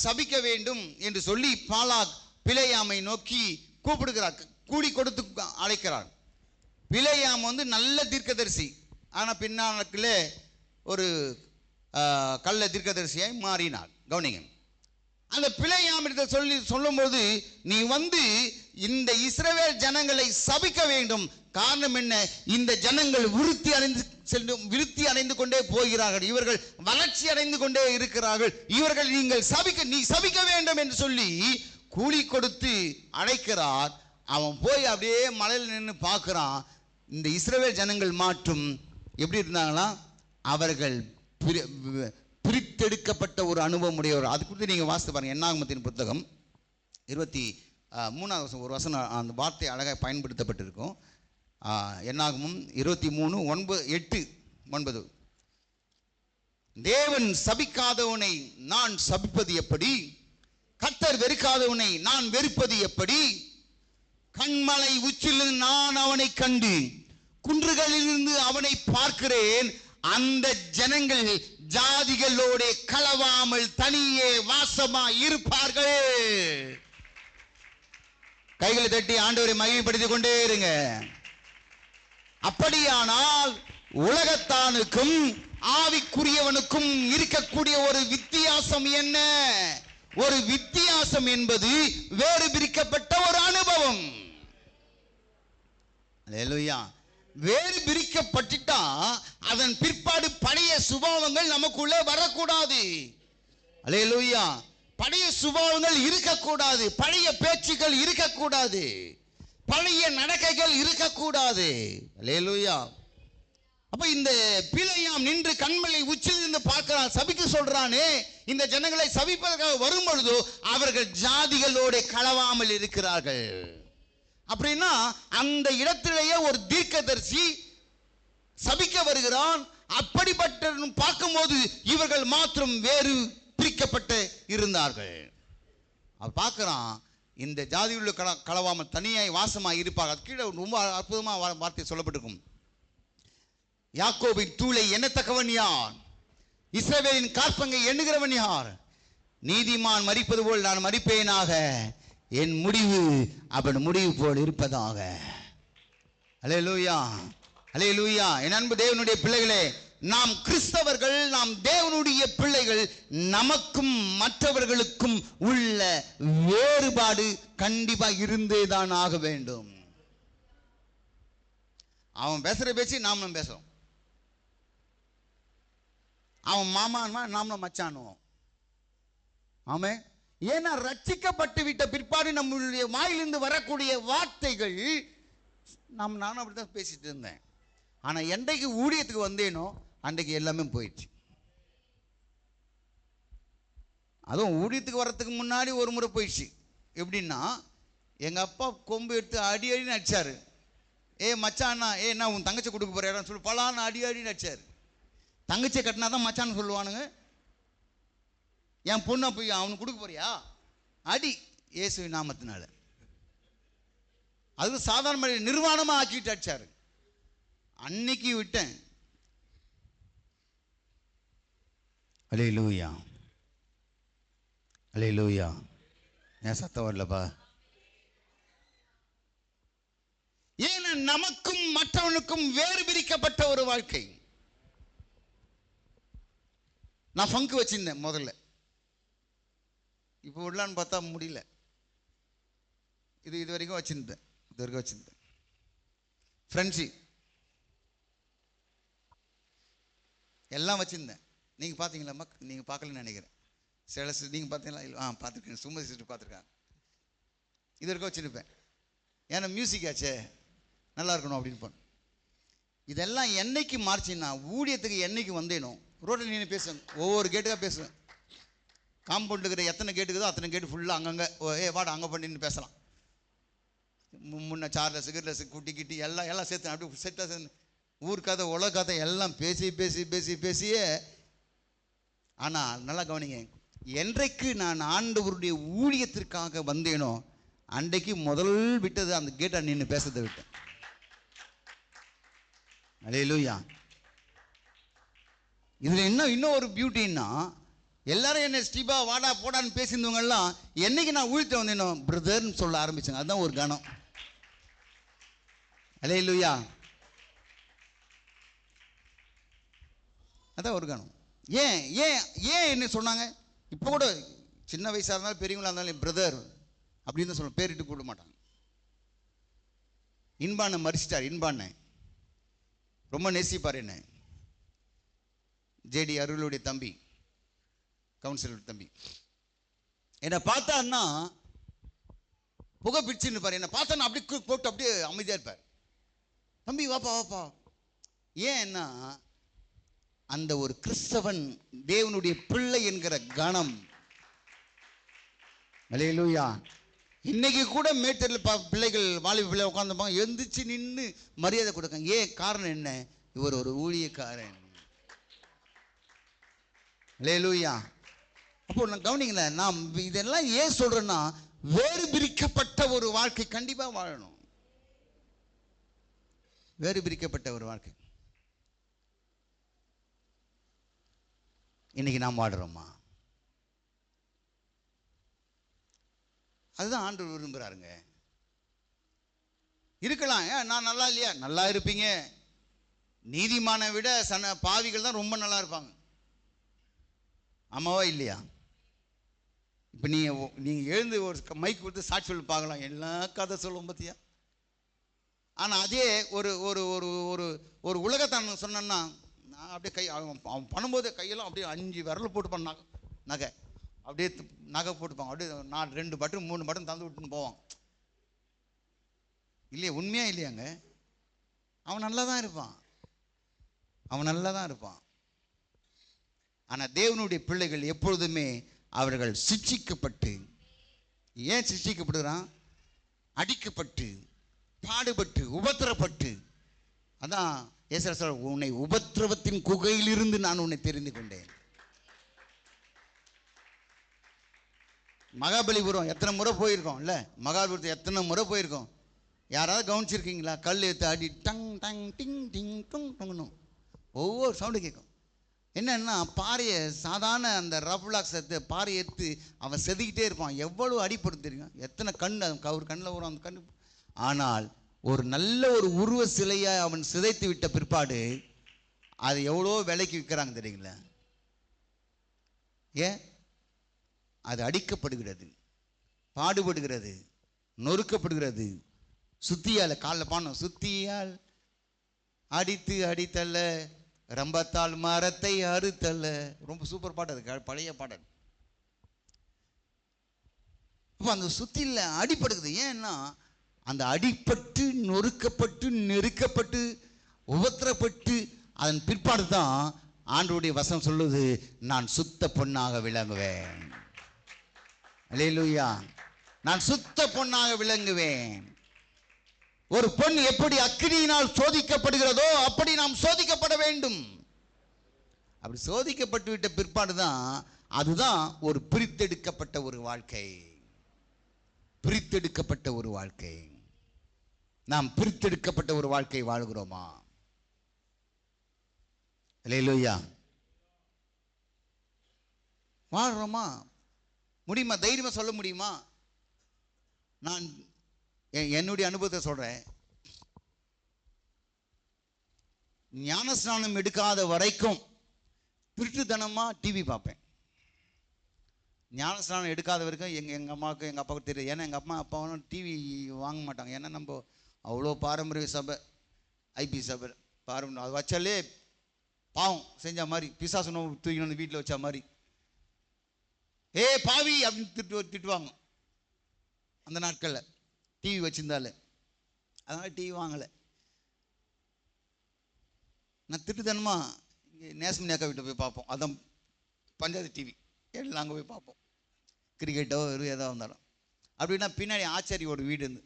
சபிக்க வேண்டும் என்று சொல்லி பாலாக் பிலேயாமை நோக்கி கூப்பிடுகிறார், கூடி கொடுத்து அழைக்கிறார். பிலேயாம் நல்ல தீர்க்கதரிசி, ஆனால் பின்னாலே ஒரு கள்ள தீர்க்கதரிசியாய் மாறினாள். கவனிங்க, அந்த பிலேயாம் சொல்லும்போது, நீ வந்து இந்த இஸ்ரவேல் ஜனங்களை சபிக்க வேண்டும். காரணம் என்ன? இந்த ஜனங்கள் விருத்தி அடைந்து கொண்டே போகிறார்கள், இவர்கள் வளர்ச்சி அடைந்து கொண்டே இருக்கிறார்கள், இவர்கள் நீ சபிக்க வேண்டும் என்று சொல்லி கூலி கொடுத்து அழைக்கிறார். அவன் போய் அப்படியே மலையில் நின்று பார்க்கிறான். இந்த இஸ்ரவேல் ஜனங்கள் மாற்றும் எப்படி இருந்தாங்களா? அவர்கள் பிரித்தெடுக்கப்பட்ட ஒரு அனுபவம் உடையவர். அது குறித்து நீங்கள் வாசித்து பாருங்கள். என்னாகமத்தின் புத்தகம் 23 ஒரு வசனம், அந்த வார்த்தை அழகாக பயன்படுத்தப்பட்டிருக்கும். என்னாகமும் 23:8-9. தேவன் சபிக்காதவனை நான் சபிப்பது எப்படி? கர்த்தர் வெறுக்காதவனை நான் வெறுப்பது எப்படி? கண்மலை உச்சிலிருந்து நான் அவனை கண்டு குன்றுகளிலிருந்து அவனை பார்க்கிறேன். அந்த ஜனங்கள் ஜாதிகளோட கலவாமல் தனியே வாசமா இருப்பார்கள். கைகளை தட்டி ஆண்டவரை மகிமைப்படுத்திக் கொண்டே இருங்க. அப்படியானால் உலகத்தானுக்கும் ஆவிக்குரியவனுக்கும் இருக்கக்கூடிய ஒரு வித்தியாசம் என்ன? ஒரு வித்தியாசம் என்பது வேறு பிரிக்கப்பட்ட ஒரு அனுபவம். அல்லேலூயா. வேறு பிரிக்கப்பட்டுட்டா அதன் பிற்பாடு பழைய சுபாவங்கள் நமக்குள்ளே வரக்கூடாது. அல்லேலூயா. பழைய சுபாவங்கள் இருக்கக்கூடாது, பழைய பேச்சுக்கள் இருக்கக்கூடாது, பழைய நடக்கைகள் இருக்கக்கூடாது. அல்லேலூயா. அப்ப இந்த பிலேயாம் நின்று கண்மலை உச்சில் இருந்து பார்க்கிறான், சபிக்க சொல்றானே. இந்த ஜனங்களை சபிப்பதற்காக வரும் பொழுது அவர்கள் ஜாதிகளோட கலவாமல் இருக்கிறார்கள். அப்படின்னா அந்த இடத்திலேயே ஒரு தீர்க்கதரிசி சபிக்க வருகிறான். அப்படிப்பட்ட பார்க்கும்போது இவர்கள் மாத்திரம் வேறு பிரிக்கப்பட்டு இருந்தார்கள். பார்க்கிறான், இந்த ஜாதியுள்ள கலவாமல் தனியாய் வாசமாய் இருப்பார்கள். அது கீழே ரொம்ப அற்புதமாக வார்த்தை சொல்லப்பட்டிருக்கும். யாக்கோபின் தூளை எண்ணத்தக்கவன் யார்? இஸ்ரவேலின் காற்பங்கை எண்ணுகிறவன் யார்? நீதிமான் மரிப்பது போல் நான் மரிப்பேனாக, என் முடிவு அவன் முடிவு போல் இருப்பதாக. அல்லேலூயா, அல்லேலூயா. என் அன்பு தேவனுடைய பிள்ளைகளே, நாம் கிறிஸ்தவர்கள், நாம் தேவனுடைய பிள்ளைகள். நமக்கும் மற்றவர்களுக்கும் உள்ள வேறுபாடு கண்டிப்பா இருந்தேதான் ஆக வேண்டும். அவன் பேசுற பேச்சு நாம பேசுறோம். அவன் மாமான்மா நாம மச்சானுவோம். ஆமே. ஏன்னா ரட்சிக்கப்பட்டு விட்ட பிற்பாடு நம்மளுடைய வாயிலிருந்து வரக்கூடிய வார்த்தைகள் நானும் அப்படித்தான் பேசிட்டு இருந்தேன். ஆனா என்றைக்கு ஊழியத்துக்கு வந்தேனோ அன்றைக்கு எல்லாமே போயிடுச்சு. அதுவும் ஊழியத்துக்கு வர்றதுக்கு முன்னாடி ஒரு முறை போயிடுச்சு. எப்படின்னா, எங்க அப்பா கொம்பு எடுத்து அடி அடின்னு அடிச்சாரு. மச்சான்னா, நான் உன் தங்கச்சி கொடுக்க போறேன்னு சொல்லி பலான்னு அடி அடின்னு அடிச்சாரு. தங்கச்சியை கட்டினா தான் மச்சான்னு சொல்லுவானுங்க. என் பொண்ணை போய் அவனுக்கு கொடுக்க போறியா? அடி, இயேசுவின் நாமத்தினால. அது சாதாரண நிர்வாணமா ஆக்கிட்டு அடிச்சாரு. அன்னைக்கு விட்டேன். அல்லேலூயா, அல்லேலூயா. ஏன் சத்தம் வரலப்பா? ஏன்னா நமக்கும் மற்றவனுக்கும் வேறு பிரிக்கப்பட்ட ஒரு வாழ்க்கை. நான் ஃபங்கு வச்சிருந்தேன் முதல்ல. இப்போ விடலான்னு பார்த்தா முடியல. இது வரைக்கும் வச்சிருந்தேன். ஃப்ரெண்ட்ஷிப் எல்லாம் வச்சிருந்தேன். நீங்க பார்த்தீங்களா? நீங்க பார்க்கலன்னு நினைக்கிறேன். சில நீங்க பார்த்தீங்களா? இல்லை, பார்த்துருக்கேன். சும்மா சிஸ்டர் பார்த்துருக்காங்க. இது வரைக்கும் வச்சிருப்பேன். ஏன்னா மியூசிக் ஆச்சே, நல்லா இருக்கணும் அப்படின்னு போனேன். இதெல்லாம் என்னைக்கு மாறிச்சுன்னா, ஊழியத்துக்கு என்னைக்கு வந்தேனோ, ரோட்டில் நின்று பேசுவேன். ஒவ்வொரு கேட்டுக்காக பேசுவேன். காம்பவுண்டுக்கிற எத்தனை கேட்டுக்குதோ அத்தனை கேட்டு ஃபுல்லாக அங்கங்கே வாடா அங்கே பண்ணின்னு பேசலாம். முன்ன சார்லஸ் கிர்லஸ் குட்டி கிட்டி எல்லாம் சேர்த்து அப்படி செட்டாக சேர்ந்து ஊர் கதை உலக கதை எல்லாம் பேசியே. ஆனால் நல்லா கவனிங்க, என்றைக்கு நான் ஆண்டவருடைய ஊழியத்திற்காக வந்தேனோ அன்றைக்கு முதல் விட்டது அந்த கேட்டை நின்று பேசுறதை விட்டேன். அல்லேலூயா. இதுல இன்னும் ஒரு பியூட்டின்னா, எல்லாரும் என்ன ஸ்டீபா வாடா போடான்னு பேசியிருந்தவங்கெல்லாம் என்னைக்கு நான் ஊழியத்தை வந்தேனோ பிரதர்ன்னு சொல்ல ஆரம்பிச்சாங்க. அதுதான் ஒரு கணம். அல்லேலூயா. அதான் ஒரு கணம். ஏன் ஏன் ஏன் என்ன சொன்னாங்க? இப்போ கூட சின்ன வயசாக இருந்தாலும் பெரியவங்களா இருந்தாலும் பிரதர் அப்படின்னு தான் சொல்ல, பேரிட்டு கூட மாட்டாங்க. இன்பாண்ண மறிச்சிட்டார். இன்பாண்ண ரொம்ப நேசிப்பார். என்ன ஜேடி அருளுடைய தம்பி, கவுன்சிலர் தம்பி, என்னை பார்த்தான்னா புகை பிடிச்சுன்னு இருப்பார். என்னை பார்த்தா அப்படி போட்டு அப்படியே அமைதியாக இருப்பார். தம்பி வாப்பா வாப்பா. ஏன்னா அந்த ஒரு கிறிஸ்தவன் தேவனுடைய பிள்ளை என்கிற கணம். அல்லேலூயா. இன்னைக்கு கூட மேட்டரில் பிள்ளைகள் வாலிப பிள்ளை உட்காந்துப்பாங்க, எந்திரிச்சு நின்று மரியாதை கொடுக்காங்க. ஏன் காரணம் என்ன? இவர் ஒரு ஊழியக்காரன். அல்லேலூயா. அப்போ நான் கவனிங்களேன், நாம் இதெல்லாம் ஏன் சொல்றேன்னா, வேறு பிரிக்கப்பட்ட ஒரு வாழ்க்கை கண்டிப்பாக வாழணும். வேறு பிரிக்கப்பட்ட ஒரு வாழ்க்கை இன்னைக்கு நாம் வாடுறோமா? அதுதான் ஆண்டவர் விரும்புகிறாருங்க. இருக்கலாம், நான் நல்லா இல்லையா? நல்லா இருப்பீங்க. நீதிமானை விட பாவிகள் தான் ரொம்ப நல்லா இருப்பாங்க. ஆமாவா இல்லையா? இப்போ நீங்கள் எழுந்து ஒரு மைக் கொடுத்து சாட்சி சொல்லி பார்க்கலாம், எல்லா கதை சொல்லுவோம் பார்த்தியா. ஆனால் அதே ஒரு ஒரு ஒரு ஒரு ஒரு உலகத்தான் சொன்னேன்னா, நான் அப்படியே அவன் பண்ணும்போது கையெல்லாம் அப்படியே 5 விரல் போட்டுப்பான். நகை அப்படியே நகை போட்டுப்பாங்க. அப்படியே 4 2 பட்டன் 3 பட்டன் தந்து விட்டுன்னு போவான். இல்லையா? உண்மையா இல்லையாங்க? அவன் நல்லா தான் இருப்பான். அவன் நல்லா தான் இருப்பான். ஆனால் தேவனுடைய பிள்ளைகள் எப்பொழுதுமே அவர்கள் சிட்சிக்கப்பட்டு, ஏன் சிட்சிக்கப்படுகிறான்? அடிக்கப்பட்டு, பாடுபட்டு, உபத்திரப்பட்டு. அதான் ஏசாயா சொல்றார், உன்னை உபத்திரவத்தின் குகையிலிருந்து நான் உன்னை தெரிந்து கொண்டேன். மகாபலிபுரம் எத்தனை முறை போயிருக்கோம் இல்லை? மகாபலிபுரத்தை எத்தனை முறை போயிருக்கோம்? யாராவது கவனிச்சிருக்கீங்களா? கல் எடுத்து அடி டங் டங் டிங் டிங் டொங் டொங்கணும், ஒவ்வொரு சவுண்டு கேட்கும். என்னன்னா பாறையை சாதாரண அந்த ரஃப்லாக்ஸ் எடுத்து பாறையை எடுத்து அவன் செதுக்கிட்டே இருப்பான். எவ்வளோ அடிப்படும் தெரியும்? எத்தனை கண் அவர் கண்ணில் வரும் அந்த கண். ஆனால் ஒரு நல்ல ஒரு உருவ சிலையை அவன் சிதைத்து விட்ட பிற்பாடு அது எவ்வளோ விலைக்கு விற்கிறாங்க தெரியுங்களா? ஏன்? அது அடிக்கப்படுகிறது, பாடுபடுகிறது, நொறுக்கப்படுகிறது. சுத்தியால் காலில் பாடணும், சுத்தியால் அடித்து அடித்தல்ல, ரம்பத்தால் மரத்தை அறுத்தல்ல. ரொம்ப சூப்பர் பாட்டு, அது பழைய பாடல். அப்போ அந்த சுத்தியில் அடிப்படுகிறது. ஏன்னா அந்த அடிப்பட்டு, நொறுக்கப்பட்டு, நெருக்கப்பட்டு, உபத்திரப்பட்டு அதன் பிற்பாடு தான் ஆண்டவருடைய வசனம் சொல்லுது, நான் சுத்த பொன்னாக விளங்குவேன். அல்லேலூயா. நான் சுத்த பொன்னாக விளங்குவேன். ஒரு பொன் எப்படி அக்கினியினால் சோதிக்கப்படுகிறதோ அப்படி நாம் சோதிக்கப்பட வேண்டும். அப்படி சோதிக்கப்பட்டு விட்ட பிற்பாடு தான், அதுதான் ஒரு பிரித்தெடுக்கப்பட்ட ஒரு வாழ்க்கை. பிரித்தெடுக்கப்பட்ட ஒரு வாழ்க்கை. நாம் பிரித்தெடுக்கப்பட்ட ஒரு வாழ்க்கை வாழ்கிறோமா? அல்லேலூயா. வாழ்றோமா? முடியுமா? தைரியமா சொல்ல முடியுமா? நான் என்னுடைய அனுபவத்தை சொல்றேன். ஞானஸ்நானம் எடுக்காத வரைக்கும் திருட்டுத்தனமா டிவி பார்ப்பேன். ஞானஸ்நானம் எடுக்காத வரைக்கும் எங்கள் அம்மாவுக்கு எங்கள் அப்பாவுக்கு தெரியாது. ஏன்னா எங்கள் அம்மா அப்பாவும் டிவி வாங்க மாட்டாங்க. ஏன்னா நம்ம அவ்வளோ பாரம்பரிய சபை, ஐபி சபை பாரம்பரியம், அது வச்சாலே பாவம் செஞ்ச மாதிரி, பிசாசு நோவு தூக்கி வந்து வீட்டில் வச்ச மாதிரி, ஏ பாவி அப்படின்னு திட்டுவாங்க அந்த நாட்களில் டிவி வச்சிருந்தாலே. அதனால் டிவி வாங்கலை. நான் திட்டுத்தனமா இங்கே நேசமணி அக்கா வீட்டை போய் பார்ப்போம். அதான் பஞ்சாயத்து டிவி, எல்லாம் அங்கே போய் பார்ப்போம். கிரிக்கெட்டோ எதாக இருந்தாலும். அப்படின்னா பின்னாடி ஆச்சாரியோட வீடு இருந்து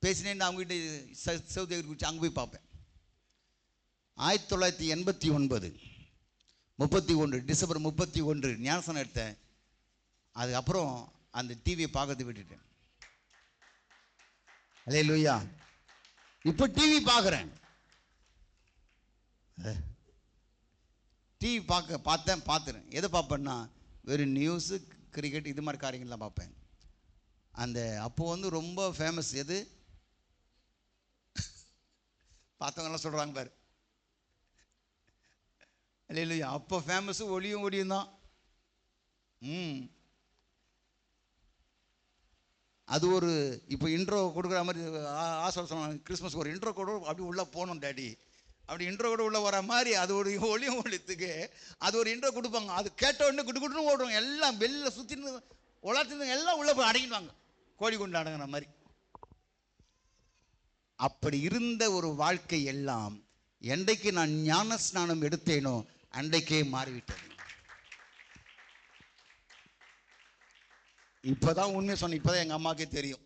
பேசினேன்னு அவங்க வீட்டு சவுதி குறித்து அங்கே போய் பார்ப்பேன். 1989 31 டிசம்பர் 31 ஞானஸ்நானம் எடுத்தேன். அதுக்கப்புறம் அந்த டிவியை பார்க்கறது விட்டுட்டேன். அல்லேலூயா. இப்போ டிவி பார்க்குறேன். டிவி பார்த்துறேன். எதை பார்ப்பேன்னா வெறும் நியூஸு, கிரிக்கெட், இது மாதிரி காரியங்கள்லாம் பார்ப்பேன். அந்த அப்போது வந்து ரொம்ப ஃபேமஸ் எது பார்த்தவங்கலாம் சொல்கிறாங்க பாரு, இல்லையா? அப்போ ஃபேமஸு ஒளியும் ஒளியும் தான். அது ஒரு இப்போ இன்ட்ரோ கொடுக்குற மாதிரி ஆசை சொன்னாங்க, கிறிஸ்மஸ்க்கு ஒரு இன்ட்ரோ கூட அப்படி உள்ளே போகணும் டேடி, அப்படி இன்ட்ரோ கூட உள்ளே வர மாதிரி அது ஒரு ஒளியும் ஒளித்துக்கு அது ஒரு இன்ட்ரோ கொடுப்பாங்க. அது கேட்ட உடனே குட்டுன்னு ஓடுவோம், எல்லாம் வெளில சுற்றின்னு உலகத்துக்கு எல்லாம் உள்ளே போய் அடங்கிடுவாங்க, கோழி குண்டு அடங்குற மாதிரி. அப்படி இருந்த ஒரு வாழ்க்கை எல்லாம் என்றைக்கு நான் ஞான ஸ்நானம் எடுத்தேனோ அன்றைக்கே மாறிவிட்டது. இப்பதான் உண்மை சொன்ன, இப்பதான் எங்க அம்மாக்கே தெரியும்.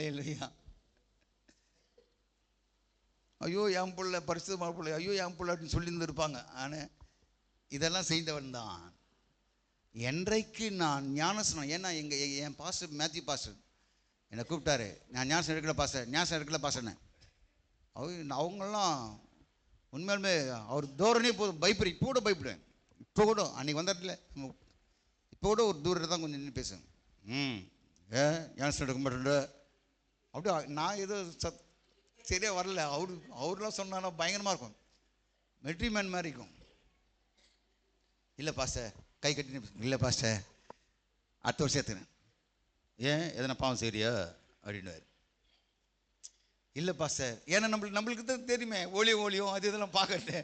இல்லையா? ஐயோ என் பிள்ளை பரிசுத்தமான பிள்ளை, ஐயோ என் பிள்ளை அப்படின்னு சொல்லி இருப்பாங்க. ஆனால் இதெல்லாம் செய்தவன் தான். என்றைக்கு நான் ஞானஸ்நானம், ஏன்னா என் பாஸ்டர் மேத்யூ பாஸ்டர் என்னை கூப்பிட்டாரு, நான் ஞானஸ்நானம் எடுக்கல பாஸ்டர்னு. அவங்கெல்லாம் உண்மையாலுமே அவர் தோரணே போதும் பயப்படுறேன். இப்போ கூட பயப்படுவேன். இப்போ கூட அன்றைக்கி வந்தாட்டில் இப்போ கூட ஒரு தூரத்தில் தான் கொஞ்சம் நின்று பேசுவேன். ஞானஸ்நானம் எடுக்க மாட்டேன் அப்படி. நான் ஏதோ சரியாக வரல, அவர்லாம் சொன்னாலும் பயங்கரமாக இருக்கும், மெட்ரி மேன் மாதிரி இருக்கும். இல்லை பாஸ்டர் கை கட்டி, இல்லை பாஸ்டர் அடுத்த வருஷம் ஏற்றுனேன், ஏன் எதனா பாவம் சரியா அப்படின்னுவார். இல்லை பாஸ்டர், ஏன்னா நம்மளுக்கு தான் தெரியுமே ஒளியும் அது இதெல்லாம் பார்க்கறது,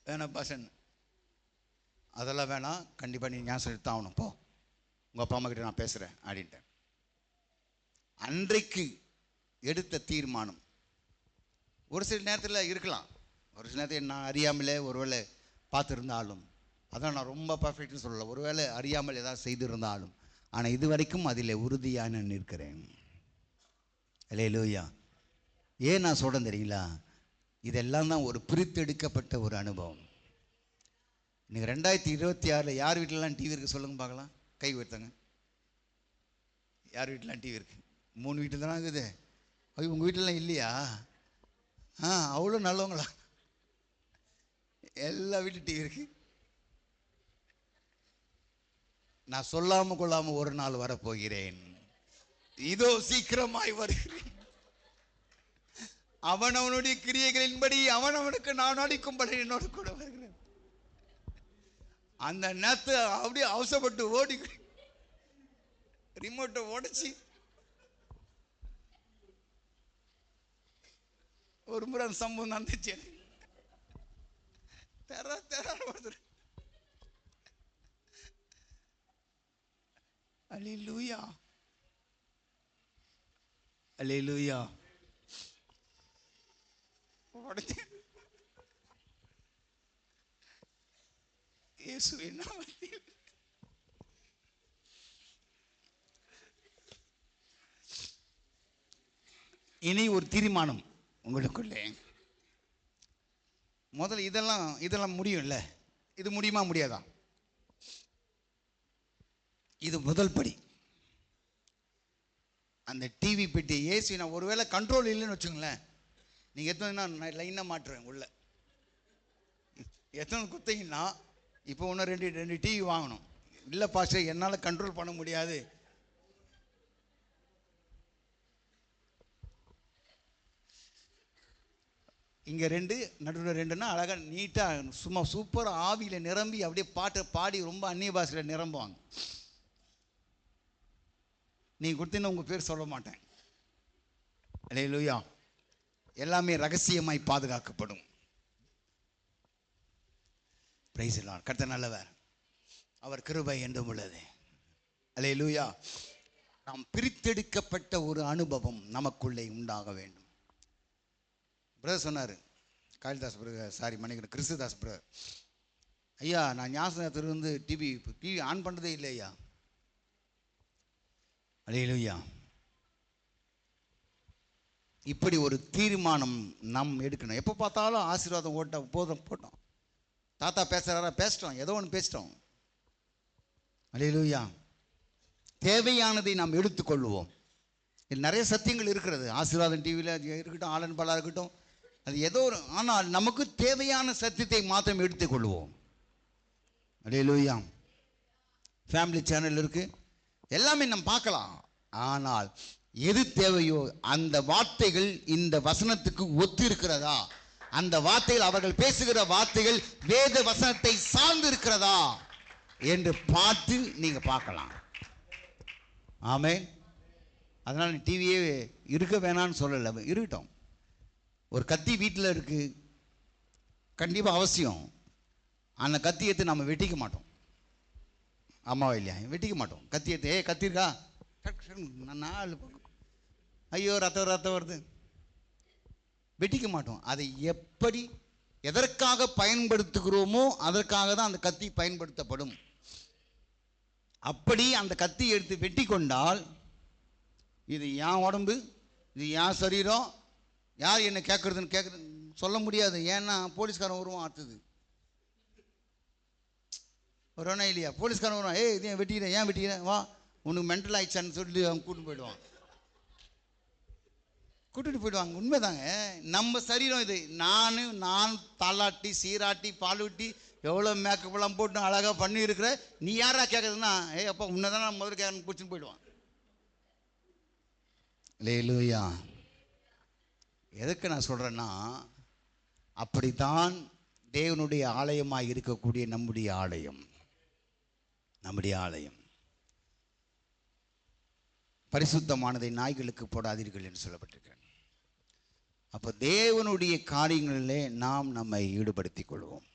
வேணாம் பாஸ்டர், அதெல்லாம் வேணாம், கண்டிப்பாக நீ ஞாபகம் எடுத்து ஆகணும், போ உங்கள் அப்பா அம்மா கிட்ட நான் பேசுகிறேன் அப்படின்ட்டேன். அன்றைக்கு எடுத்த தீர்மானம் ஒரு சில நேரத்தில் இருக்கலாம், ஒரு சில நேரத்தில் நான் அறியாமலே ஒருவேளை பார்த்துருந்தாலும், அதான் நான் ரொம்ப பர்ஃபெக்ட்னு சொல்லலை, ஒருவேளை அறியாமல் ஏதாவது செய்திருந்தாலும், ஆனால் இது வரைக்கும் அதில் உறுதியாக நிற்கிறேன். அல்லேலூயா. ஏன் நான் சொல்கிறேன் தெரியுங்களா? இதெல்லாம் தான் ஒரு பிரித்தெடுக்கப்பட்ட ஒரு அனுபவம். நீங்கள் 2026 யார் வீட்டிலலாம் டிவி இருக்குது சொல்லுங்க பார்க்கலாம், கை உயர்த்துங்க. யார் வீட்டிலாம் டிவி இருக்குது? 3 வீட்டில் தானே இருக்குது. ஐயோ உங்கள் வீட்டிலலாம் இல்லையா? அவ்வளோ நல்லவங்களா? எல்லா வீட்டும் டிவி இருக்குது. நான் சொல்லாமல் கொள்ளாமல் ஒரு நாள் வரப்போகிறேன், இதோ சீக்கிரமாய் வருகிறேன், அவனவனுடைய கிரியைகளின்படி அவனவனுக்கு நான் அடிக்கும்படி என்னோடு கூட வருகிறேன். அந்த நேரத்தை அப்படியே அவசரப்பட்டு ஓடி ரிமோட்டை உடைச்சி ஒரு முறை அந்த சம்பவம் நடந்துச்சு. வருது. அல்லேலூயா, அல்லேலூயா. உடைச்சு இயேசுவின் நாமத்தில் இனி ஒரு தீர்மானம் உங்களுக்குள்ளே. முதல்ல இதெல்லாம் முடியும்ல, இது முடியுமா முடியாதா? இது முதல் படி. அந்த டிவி பெட்டி ஏசி நான் ஒருவேளை கண்ட்ரோல் இல்லைன்னு வச்சுங்களேன், நீங்கள் எத்தனை நான் லைனாக மாட்டுறேன் உள்ள, எத்தனை குத்தீங்கன்னா இப்போ ஒன்று ரெண்டு டிவி வாங்கணும். இல்லை பாஸ்டர் என்னால் கண்ட்ரோல் பண்ண முடியாது, இங்கே 2 நடுவில் 2ன்னா அழகாக நீட்டாக சும்மா சூப்பராக ஆவியில் நிரம்பி அப்படியே பாட்டை பாடி ரொம்ப அந்நிய பாஷையில் நிரம்புவாங்க. நீங்கள் கொடுத்தீங்கன்னா உங்கள் பேர் சொல்ல மாட்டேன். அல்லேலூயா. எல்லாமே ரகசியமாய் பாதுகாக்கப்படும். Praise the Lord. கர்த்தர் நல்லவர், அவர் கிருபை என்றும் உள்ளது. அல்லேலூயா. நாம் பிரித்தெடுக்கப்பட்ட ஒரு அனுபவம் நமக்குள்ளே உண்டாக வேண்டும். பிரதர் சொன்னார், காளிதாஸ் பிரதர், மணிக்கணும் கிறிஸ்துதாஸ் பிரதர், ஐயா நான் ஞாபகத்திலிருந்து டிவி ஆன் பண்ணுறதே இல்லை ஐயா. அல்லேலூயா. இப்படி ஒரு தீர்மானம் நாம் எடுக்கணும். எப்போ பார்த்தாலும் ஆசீர்வாதம் போட்டோம், தாத்தா பேசுகிறாரா பேசிட்டோம், ஏதோ ஒன்று பேசிட்டோம். அல்லேலூயா. தேவையானதை நாம் எடுத்துக்கொள்வோம். இது நிறைய சத்தியங்கள் இருக்கிறது, ஆசீர்வாதம் டிவியில் இருக்கட்டும், ஆலன் பாலா இருக்கட்டும், அது ஏதோ ஒரு, ஆனால் நமக்கு தேவையான சத்தியத்தை மாத்திரம் எடுத்துக்கொள்வோம். அல்லேலூயா. ஃபேமிலி சேனல் இருக்குது, எல்லாமே நம்ம பார்க்கலாம். ஆனால் எது தேவையோ அந்த வார்த்தைகள் இந்த வசனத்துக்கு ஒத்து இருக்கிறதா அந்த வார்த்தைகள், அவர்கள் பேசுகிற வார்த்தைகள் வேத வசனத்தை சார்ந்து இருக்கிறதா என்று பார்த்து நீங்க பார்க்கலாம். ஆமென். அதனால நீ டிவியே இருக்க வேணான்னு சொல்லலை, இருக்கட்டும். ஒரு கத்தி வீட்டில் இருக்கு, கண்டிப்பா அவசியம். அந்த கத்தி எடுத்து நம்ம வெட்டிக்க மாட்டோம். ஆமாவா இல்லையா? வெட்டிக்க மாட்டோம். கத்தி எடுத்து கத்தி இருக்கா, நாலு ஐயோ ரத்தம் வருது, வெட்டிக்க மாட்டோம். அதை எப்படி எதற்காக பயன்படுத்துகிறோமோ அதற்காக தான் அந்த கத்தி பயன்படுத்தப்படும். அப்படி அந்த கத்தி எடுத்து வெட்டி கொண்டால் இது என் உடம்பு, இது என் சரீரம், யார் என்ன கேட்கறது சொல்ல முடியாது. ஏன்னா போலீஸ்காரன் வருவான், அடுத்தது வருவானா இல்லையா? போலீஸ்காரன் வருவான், இது ஏன் வெட்டிக்கிறேன், ஏன் வெட்டிக்கிறேன், வா உனக்கு மென்டல் ஆயிடுச்சான்னு சொல்லி அவன் கூட்டிட்டு போயிடுவாங்க. உண்மைதாங்க. நம்ம சரீரம் இது. நான் தாளாட்டி சீராட்டி பாலூட்டி எவ்வளோ மேக்கப்லாம் போட்டு அழகாக பண்ணி இருக்கிற, நீ யாரா கேட்குறதுன்னா அப்பா உன்னதான் நான் முதல்ல கேட்க பிடிச்சின்னு போயிடுவான். அல்லேலூயா. எதுக்கு நான் சொல்கிறேன்னா, அப்படித்தான் தேவனுடைய ஆலயமாக இருக்கக்கூடிய நம்முடைய ஆலயம் பரிசுத்தமானதை நாய்களுக்கு போடாதீர்கள் என்று சொல்லப்பட்டிருக்கிறேன். அப்போ தேவனுடைய காரியங்களிலே நாம் நம்மை ஈடுபடுத்திக் கொள்வோம்.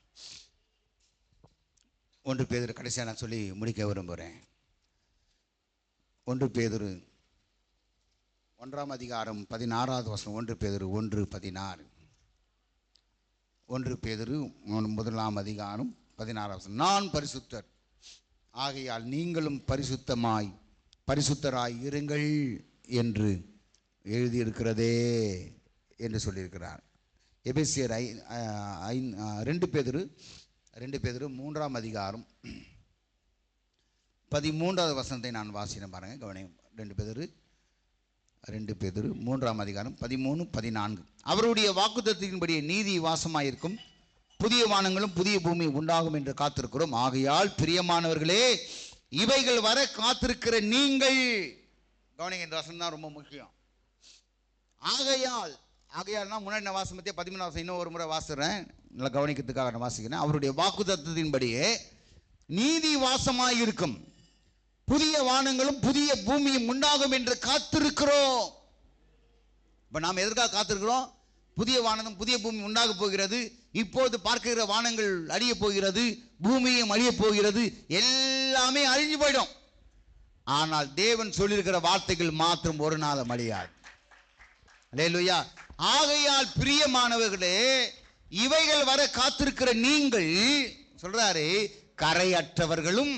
1 பேதுரு கடைசியாக நான் சொல்லி முடிக்க விரும்புகிறேன். 1 பேதுரு 1 அதிகாரம் 16வது வசனம். 1 பேதுரு 1:16. 1 பேதுரு 1 அதிகாரம் 16வது வசனம். நான் பரிசுத்தர் ஆகையால் நீங்களும் பரிசுத்தராய் இருங்கள் என்று எழுதியிருக்கிறதே என்று சொல்லியிருக்கிறார். எபேசியர் 2 பேதுரு 3 அதிகாரம் 13வது வசனத்தை நான் வாசினேன் பாருங்க, கவனியும். 2 பேதுரு 3 அதிகாரம் 13, 14. அவருடைய வாக்குத்தத்தத்தின்படியே நீதி வாசமாயிருக்கும் புதிய வானங்களும் புதிய பூமி உண்டாகும் என்று காத்திருக்கிறோம். ஆகையால் பிரியமானவர்களே, இவைகள் வர காத்திருக்கிற நீங்கள், கவனிங்க, இந்த வசனம் தான் ரொம்ப முக்கியம். ஆகையால்னா முன்னாடி நான் வாசம் பற்றிய 13 வசனம் இன்னும் ஒரு முறை வாசிக்கிறேன், நல்லா கவனிக்கிறதுக்காக நான் வாசிக்கிறேன். அவருடைய வாக்குத்தத்தத்தின்படியே நீதி வாசமாயிருக்கும் புதிய வானங்களும் புதிய பூமியும் உண்டாகும் என்று காத்திருக்கிறோம். இப்ப நாம் எதற்காக காத்திருக்கிறோம்? புதிய வானமும் புதிய பூமி உண்டாக போகிறது. இப்போது பார்க்கிற வானங்கள் அழிய போகிறது, பூமியும் அழிய போகிறது, எல்லாமே அழிஞ்சு போயிடும். ஆனால் தேவன் சொல்லியிருக்கிற வார்த்தைகள் மாத்திரம் ஒரு நாளும் அழியாது. அல்லேலூயா. ஆகையால் பிரியமானவர்களே, இவைகள் வர காத்திருக்கிற நீங்கள், சொல்றாரு, கரையற்றவர்களும்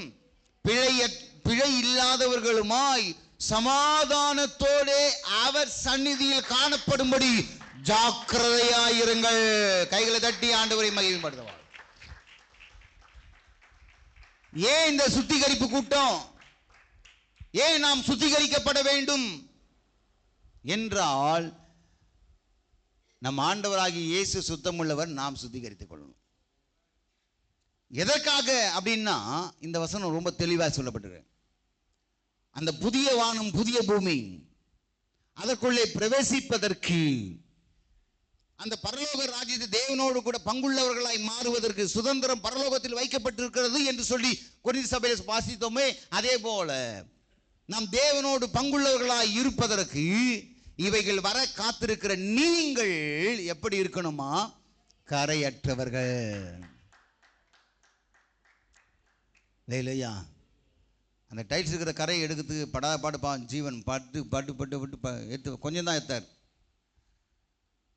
பிழை இல்லாதவர்களுமாய் சமாதானத்தோடு அவர் சந்நிதியில் காணப்படும்படி ஜாக்கிரதையாயிருங்கள். கைகளை தட்டி ஆண்டவரை மகிமைப்படுத்துவார். ஏன் இந்த சுத்திகரிப்பு கூட்டம்? ஏன் நாம் சுத்திகரிக்கப்பட வேண்டும் என்றால், நம் ஆண்டவராகிய இயேசு சுத்தமுள்ளவர், நாம் சுத்திகரித்துக் கொள்ளணும். எதற்காக அப்படின்னா, இந்த வசனம் ரொம்ப தெளிவாக சொல்லப்பட்டிருக்கு. அந்த புதிய வானம் புதிய பூமி அதற்குள்ளே பிரவேசிப்பதற்கு, அந்த பரலோக ராஜ்யத்தை தேவனோடு கூட பங்குள்ளவர்களாய் மாறுவதற்கு சுதந்திரம் பரலோகத்தில் வைக்கப்பட்டிருக்கிறது என்று சொல்லி கொரிந்து சபையில் வாசித்தோமே, அதே போல நாம் தேவனோடு பங்குள்ளவர்களாய் இருப்பதற்கு இவைகள் வர காத்திருக்கிற நீங்கள் எப்படி இருக்கணுமா? கரையற்றவர்கள். இல்லையா? அந்த டைல்ஸ் இருக்கிற கரையை எடுக்கிறதுக்கு படாத பாடு ஜீவன் பட்டு பட்டு பட்டு பட்டு எடுத்து கொஞ்சம் தான் எடுத்தார்.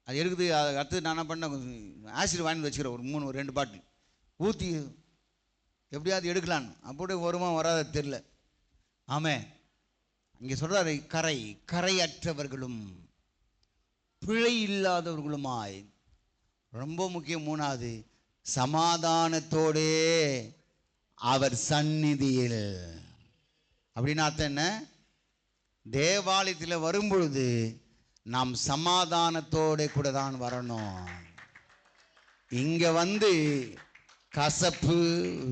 அது எடுக்குது. அடுத்து நான் என்ன பண்ண, ஆசிட் வாங்கி வச்சுக்கிறேன், ஒரு 2 பாட்டில் ஊற்றி எப்படியாவது எடுக்கலான்னு. அப்படியே வருமா வராத தெரில. ஆமே, இங்கே சொல்கிறாரு, கரையற்றவர்களும் பிழை இல்லாதவர்களுமாய். ரொம்ப முக்கியம். 3வது, சமாதானத்தோடே அவர் சந்நிதியில். அப்படின்னா அர்த்தம் என்ன? தேவாலயத்தில் வரும்பொழுது நாம் சமாதானத்தோட கூட தான் வரணும். இங்க வந்து கசப்பு,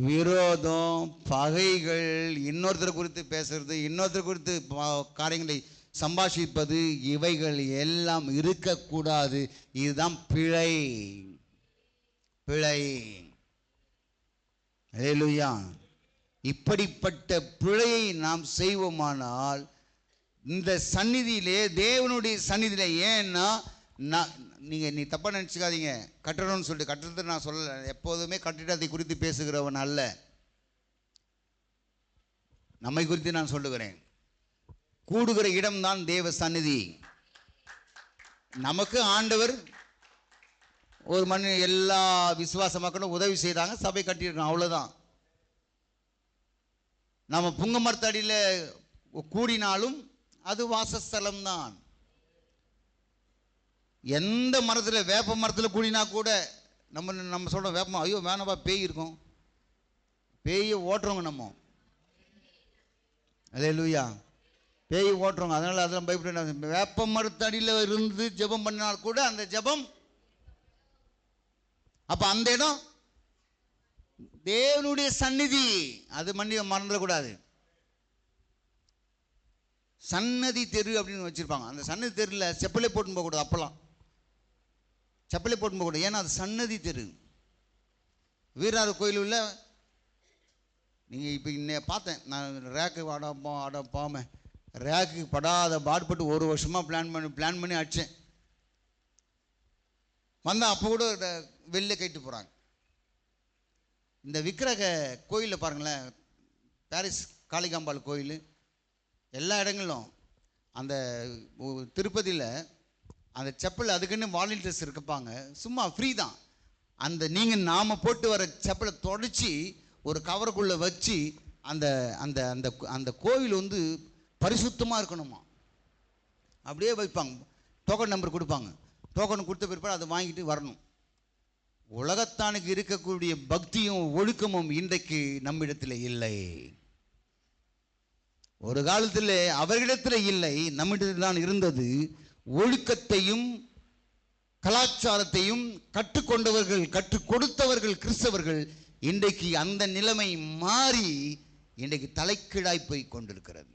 விரோதம், பகைகள், இன்னொருத்தர் குறித்து பேசுறது, இன்னொருத்தர் குறித்து காரியங்களை சம்பாஷிப்பது இவைகள் எல்லாம் இருக்கக்கூடாது. இதுதான் பிழை. பிழை. அல்லேலூயா. இப்படிப்பட்ட பிழையை நாம் செய்வோமானால் இந்த சந்நிதியிலே, தேவனுடைய சந்நிதியிலே, ஏன்னா நீ தப்பா நினச்சிக்காதீங்க. கட்டணும்னு சொல்லிட்டு கட்டுறது நான் சொல்லலை. எப்போதுமே கட்டிடத்தை குறித்து பேசுகிறவன் அல்ல, நம்மை குறித்து நான் சொல்லுகிறேன். கூடுகிற இடம்தான் தேவ சந்நிதி. நமக்கு ஆண்டவர் ஒரு மணி எல்லா விசுவாச மக்களும் உதவி செய்தாங்க, சபை கட்டியிருக்கோம், அவ்வளோதான். நம்ம புங்க மரத்தடியில் கூடினாலும் அது வாசஸ்தலம் தான். எந்த மரத்தில், வேப்ப மரத்தில் கூடினா கூட நம்ம சொல்கிறோம் வேப்பம், ஐயோ வேணப்பா பேய் இருக்கும், பேயை ஓட்டுறோங்க நம்ம. அல்லேலூயா. பேய் ஓட்டுறோங்க. அதனால் அதெல்லாம் பயப்பட. வேப்ப மரத்தடியில் இருந்து ஜெபம் பண்ணினால் கூட அந்த ஜெபம், அப்போ அந்த இடம் தேவனுடைய சந்நிதி. அது மறந்துடக்கூடாது. சன்னதி தெரு அப்படின்னு வச்சிருப்பாங்க. அந்த சன்னதி தெருவில் செப்பலை போட்டுன்னு போகக்கூடாது. அப்பெல்லாம் செப்பலை போட்டுன்னு போகக்கூடாது. ஏன்னா அது சன்னதி தெரு. வீரநாத கோயில் உள்ள நீங்கள் இப்போ இன்னும் பார்த்தேன் நான், ரேக்கு பாம ரேக்கு படாத பாடுபட்டு ஒரு வருஷமாக பிளான் பண்ணி அடித்தேன். வந்தால் அப்போ கூட வெளில கைட்டு போகிறாங்க. இந்த விக்கிரக கோயிலில் பாருங்களேன், பாரிஸ் காளிகாம்பாள் கோயில், எல்லா இடங்களும், அந்த திருப்பதியில் அந்த செப்பல் அதுக்குன்னு வாலண்டியர்ஸ் இருப்பாங்க, சும்மா ஃப்ரீ தான். அந்த நீங்கள் நாம் போட்டு வர செப்பலை தொடச்சி ஒரு கவருக்குள்ளே வச்சு அந்த அந்த அந்த அந்த கோவில் வந்து பரிசுத்தமாக இருக்கணுமா, அப்படியே வைப்பாங்க. டோக்கன் நம்பர் கொடுப்பாங்க. டோக்கன் கொடுத்த பிற்பாடு அதை வாங்கிட்டு வரணும். உலகத்தானுக்கு இருக்கக்கூடிய பக்தியும் ஒழுக்கமும் இன்றைக்கு நம்மிடத்தில் இல்லை. ஒரு காலத்தில் அவர்களிடத்தில் இல்லை, நம்மிடத்தில் தான் இருந்தது. ஒழுக்கத்தையும் கலாச்சாரத்தையும் கற்றுக்கொண்டவர்கள், கற்றுக் கொடுத்தவர்கள் கிறிஸ்தவர்கள். இன்றைக்கு அந்த நிலைமை மாறி இன்றைக்கு தலைக்கீழாய் போய் கொண்டிருக்கிறது.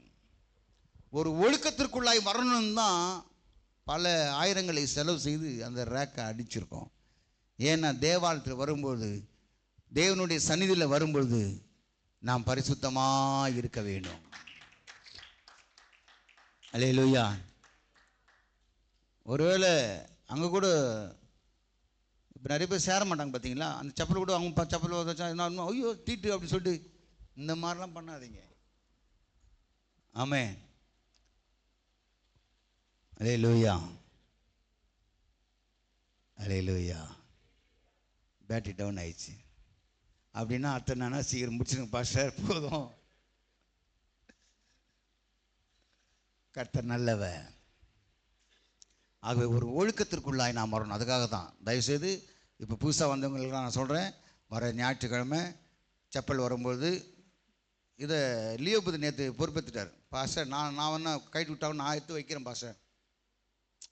ஒரு ஒழுக்கத்திற்குள்ளாய் வரணும் தான் பல ஆயிரங்களை செலவு செய்து அந்த ரேக்கை அடிச்சிருக்கோம். ஏன்னா தேவாலயத்தில் வரும்போது, தேவனுடைய சந்நிதியில் வரும்பொழுது நாம் பரிசுத்தமாக இருக்க வேண்டும். அல்லேலூயா. ஒருவேளை அங்கே கூட இப்போ நிறைய பேர் சேர மாட்டாங்க பார்த்தீங்களா, அந்த செப்பல் கூட அவங்க செப்பல் வச்சா என்ன, ஐயோ தீட்டு அப்படி சொல்லிட்டு இந்த மாதிரிலாம் பண்ணாதீங்க. ஆமென். அல்லேலூயா. அல்லேலூயா. பேட்டரி டவுன் ஆயிடுச்சு அப்படின்னா அர்த்தம் என்னன்னா, சீக்கிரம் முடிச்சுருங்க பாஸ்டர், போதும், கர்த்தர் நல்லவர். ஆகவே ஒரு ஒழுக்கத்திற்குள்ளாய் நாம் வரணும். அதுக்காக தான் தயவுசெய்து இப்போ புதுசாக வந்தவங்களுக்கு நான் சொல்கிறேன், வர ஞாயிற்றுக்கிழமை செப்பல் வரும்போது, இதை லியோபதி நேற்று பொறுப்பேற்றுட்டார். பாஸ்டர் நான் வேணா கைட்டு விட்டாவும் நான் எடுத்து வைக்கிறேன் பாஸ்டர்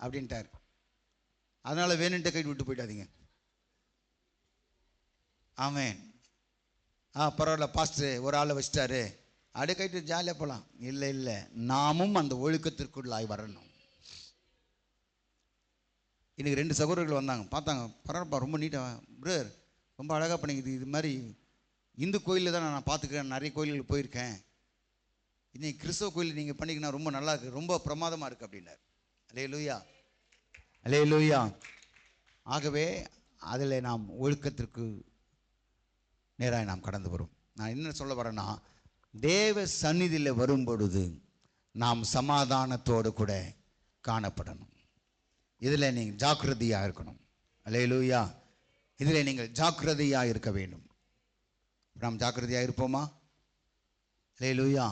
அப்படின்ட்டார். அதனால் வேணுன்ட்டு கைட்டு விட்டு போயிட்டாதீங்க. ஆமென். பரவாயில்ல பாஸ்டர் ஒரு ஆளை வச்சிட்டாரு அப்படியே கைட்டு ஜாலியாக போகலாம். இல்லை, நாமும் அந்த ஒழுக்கத்திற்குள்ளாய் வரணும். இன்றைக்கி 2 சகோதரர்கள் வந்தாங்க, பார்த்தாங்க, பரவாயில்லப்பா ரொம்ப நீட்டாக பிரதர், ரொம்ப அழகாக பண்ணிக்குது. இது மாதிரி இந்து கோயிலில் தான் நான் பார்த்துக்கிறேன், நிறைய கோயில்களுக்கு போயிருக்கேன். இன்றைக்கி கிறிஸ்தவ கோயில் நீங்கள் பண்ணிங்கன்னா ரொம்ப நல்லா இருக்குது, ரொம்ப பிரமாதமாக இருக்குது அப்படின்னார். அல்லேலூயா. அல்லேலூயா. ஆகவே அதில் நாம் ஒழுக்கத்திற்கு நேராக நாம் கடந்து வரும். நான் என்ன சொல்ல வரேன்னா, தேவ சந்நிதியில் வரும் பொழுது நாம் சமாதானத்தோடு கூட காணப்படணும். இதில் நீங்கள் ஜாக்கிரதையாக இருக்கணும். அல்லேலூயா. இதில் நீங்கள் ஜாக்கிரதையாக இருக்க வேண்டும். நாம் ஜாக்கிரதையாக இருப்போமா? அல்லேலூயா.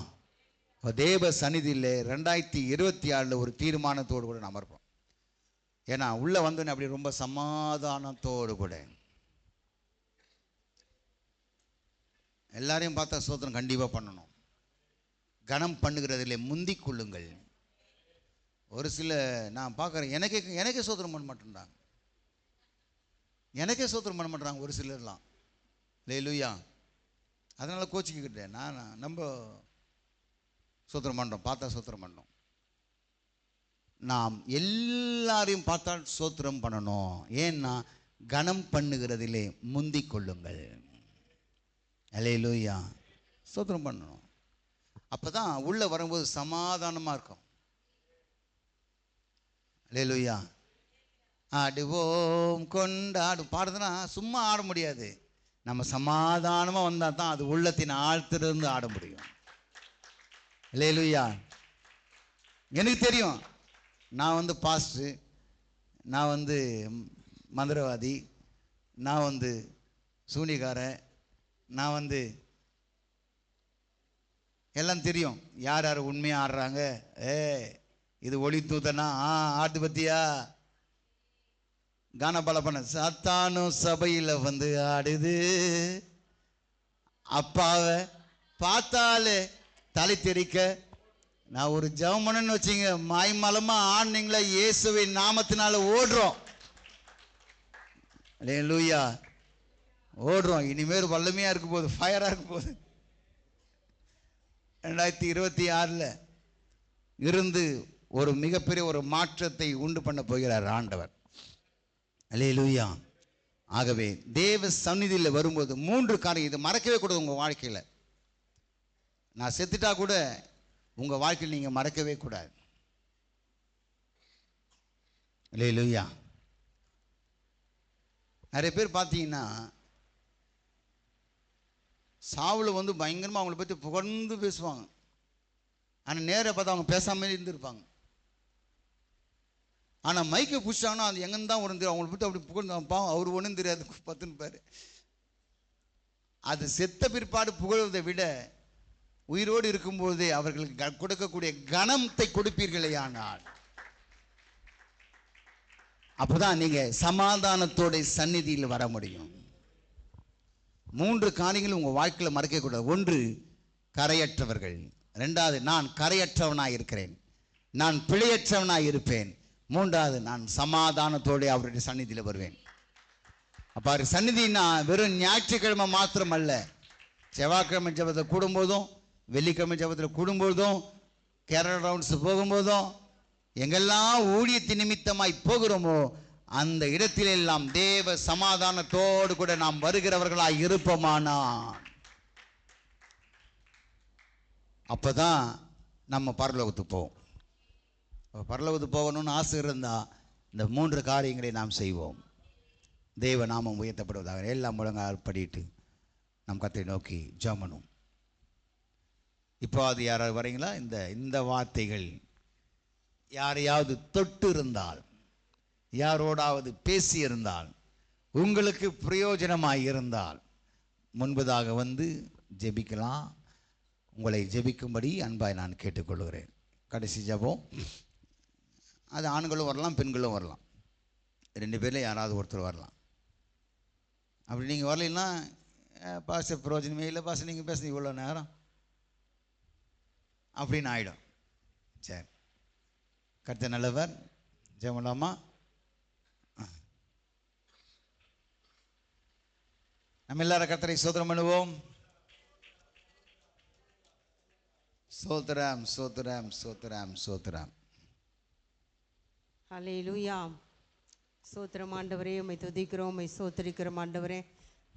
தேவ சந்நிதியில் 2026 ஒரு தீர்மானத்தோடு கூட நாம் இருப்போம். ஏன்னா உள்ளே வந்தோன்னே அப்படி ரொம்ப சமாதானத்தோடு கூட எல்லாரையும் பார்த்தா சோத்திரம் கண்டிப்பாக பண்ணணும். கனம் பண்ணுகிறதிலே முந்திக் கொள்ளுங்கள். ஒரு சில நான் பார்க்குறேன், எனக்கே சோத்திரம் பண்ண மாட்டேன்றாங்க, எனக்கே சோத்திரம் பண்ண மாட்டேறாங்க ஒரு சிலர்லாம். அல்லேலூயா. அதனால் கோச்சிக்கிட்டேன் நான், நம்ம சோத்திரம் பண்ணுறோம், பார்த்தா சோத்திரம் பண்ணோம். நாம் எல்லாரையும் பார்த்தால் ஸ்தோத்திரம் பண்ணணும். ஏன்னா கனம் பண்ணுகிறதிலே முந்திக் கொள்ளுங்கள். அல்லேலூயா. ஸ்தோத்திரம் பண்ணணும். அப்பதான் உள்ள வரும்போது சமாதானமா இருக்கும். அல்லேலூயா. ஆடுவோம் கொண்டாடும் பாடுதுன்னா சும்மா ஆட முடியாது. நம்ம சமாதானமா வந்தா தான் அது உள்ளத்தின் ஆழ்த்திலிருந்து ஆட முடியும். அல்லேலூயா. எனக்கு தெரியும், நான் பாஸ்டர், நான் மந்திரவாதி, நான் சூனிகாரன், நான் எல்லாம் தெரியும். யார் யார் உண்மையாக ஆடுறாங்க. இது ஒளி தூத்தனா ஆட்டு பத்தியா கானபால பண்ண சாத்தானும் சபையில் ஆடுது. அப்பாவை பார்த்தாலே தலை தெரிக்க. நான் ஒரு ஜெபம்னு வச்சிங்க, மாய்மலமா ஆடுனீங்களா இயேசுவின் நாமத்தினால ஓடுறோம். அல்லேலூயா. ஓடுறோம். இனிமேல் வல்லமையாக இருக்க போகுது, ஃபயராக இருக்க போகுது. 2026 இருந்து ஒரு மிகப்பெரிய ஒரு மாற்றத்தை உண்டு பண்ண போகிறார் ஆண்டவர். அல்லேலூயா. ஆகவே தேவ சந்நிதியில் வரும்போது 3 காரியம் இது மறக்கவே கூடாது உங்கள் வாழ்க்கையில். நான் செத்துட்டா கூட உங்கள் வாழ்க்கையில் நீங்கள் மறக்கவே கூடாது. அல்லேலூயா. நிறைய பேர் பார்த்தீங்கன்னா சாவில் பயங்கரமாக அவங்கள பற்றி புகழ்ந்து பேசுவாங்க. ஆனால் நேராக பார்த்தா அவங்க பேசாமலே இருந்திருப்பாங்க. ஆனால் மைக்கை பிடிச்சாங்கன்னா அது எங்கன்னு தான் உணர்ந்து அவங்கள பற்றி அப்படி புகழ்ந்தாப்பா அவர் ஒன்றும் தெரியாது 10 பேர். அது செத்த பிற்பாடு புகழ்வதை விட உயிரோடு இருக்கும்போதே அவர்களுக்கு கொடுக்கக்கூடிய கனத்தை கொடுப்பீர்களே. ஆனால் அப்போதான் நீங்கள் சமாதானத்தோட சந்நிதியில் வர முடியும். 3 காரியங்கள் உங்கள் வாழ்க்கையில் மறக்கக்கூடாது. 1 கரையற்றவர்கள். 2வது நான் கரையற்றவனாக இருக்கிறேன், நான் பிழையற்றவனாக இருப்பேன். 3வது நான் சமாதானத்தோடு அவருடைய சந்நிதியில் வருவேன். அப்போ அவர் சந்நிதினா வெறும் ஞாயிற்றுக்கிழமை மாத்திரம் அல்ல. செவ்வாய்க்கிழமை ஜெபத்தில் கூடும்போதும், வெள்ளிக்கிழமை ஜெபத்தில் கூடும்போதும், கேரளா ரவுண்ட்ஸ் போகும்போதும், எங்கெல்லாம் ஊழியத்தின் நிமித்தமாய் போகிறோமோ அந்த இடத்திலெல்லாம் தேவ சமாதானத்தோடு கூட நாம் வருகிறவர்களாய் இருப்போமானா அப்பதான் நம்ம பரலோகத்துக்கு போவோம். பரலோகத்துக்கு போகணும்னு ஆசை இருந்தால் இந்த 3 காரியங்களை நாம் செய்வோம். தேவ நாமம் உயர்த்தப்படுவதாக. எல்லாம் முழங்கால் படிட்டு நம் கர்த்தரை நோக்கி ஜெபம். இப்போ அது யாராவது வரீங்களா? இந்த வார்த்தைகள் யாரையாவது தொட்டு இருந்தால், யாரோடாவது பேசியிருந்தால், உங்களுக்கு பிரயோஜனமாக இருந்தால் முன்பதாக ஜெபிக்கலாம். உங்களை ஜெபிக்கும்படி அன்பாய் நான் கேட்டுக்கொள்கிறேன். கடைசி ஜெபம். அது ஆண்களும் வரலாம், பெண்களும் வரலாம். 2 பேரில் யாராவது ஒருத்தர் வரலாம். அப்படி நீங்கள் வரலைன்னா பாச பிரயோஜனமே இல்லை, பாச நீங்கள் பேசுங்க இவ்வளோ நேரம் அப்படின்னு ஆகிடும். சரி, கர்த்தர் நல்லவர். ஜெபம்லாமா? நம்ம எல்லாரும் கர்த்தரை ஸ்தோத்திரம் பண்ணுவோம். ஸ்தோத்திரம், ஸ்தோத்திரம், ஸ்தோத்திரம், ஸ்தோத்திரம். ஹல்லேலூயா. ஸ்தோத்திரம் ஆண்டவரே, உம்மை துதிக்கிறோம், உம்மை ஸ்தோத்திரிக்கிறோம் ஆண்டவரே.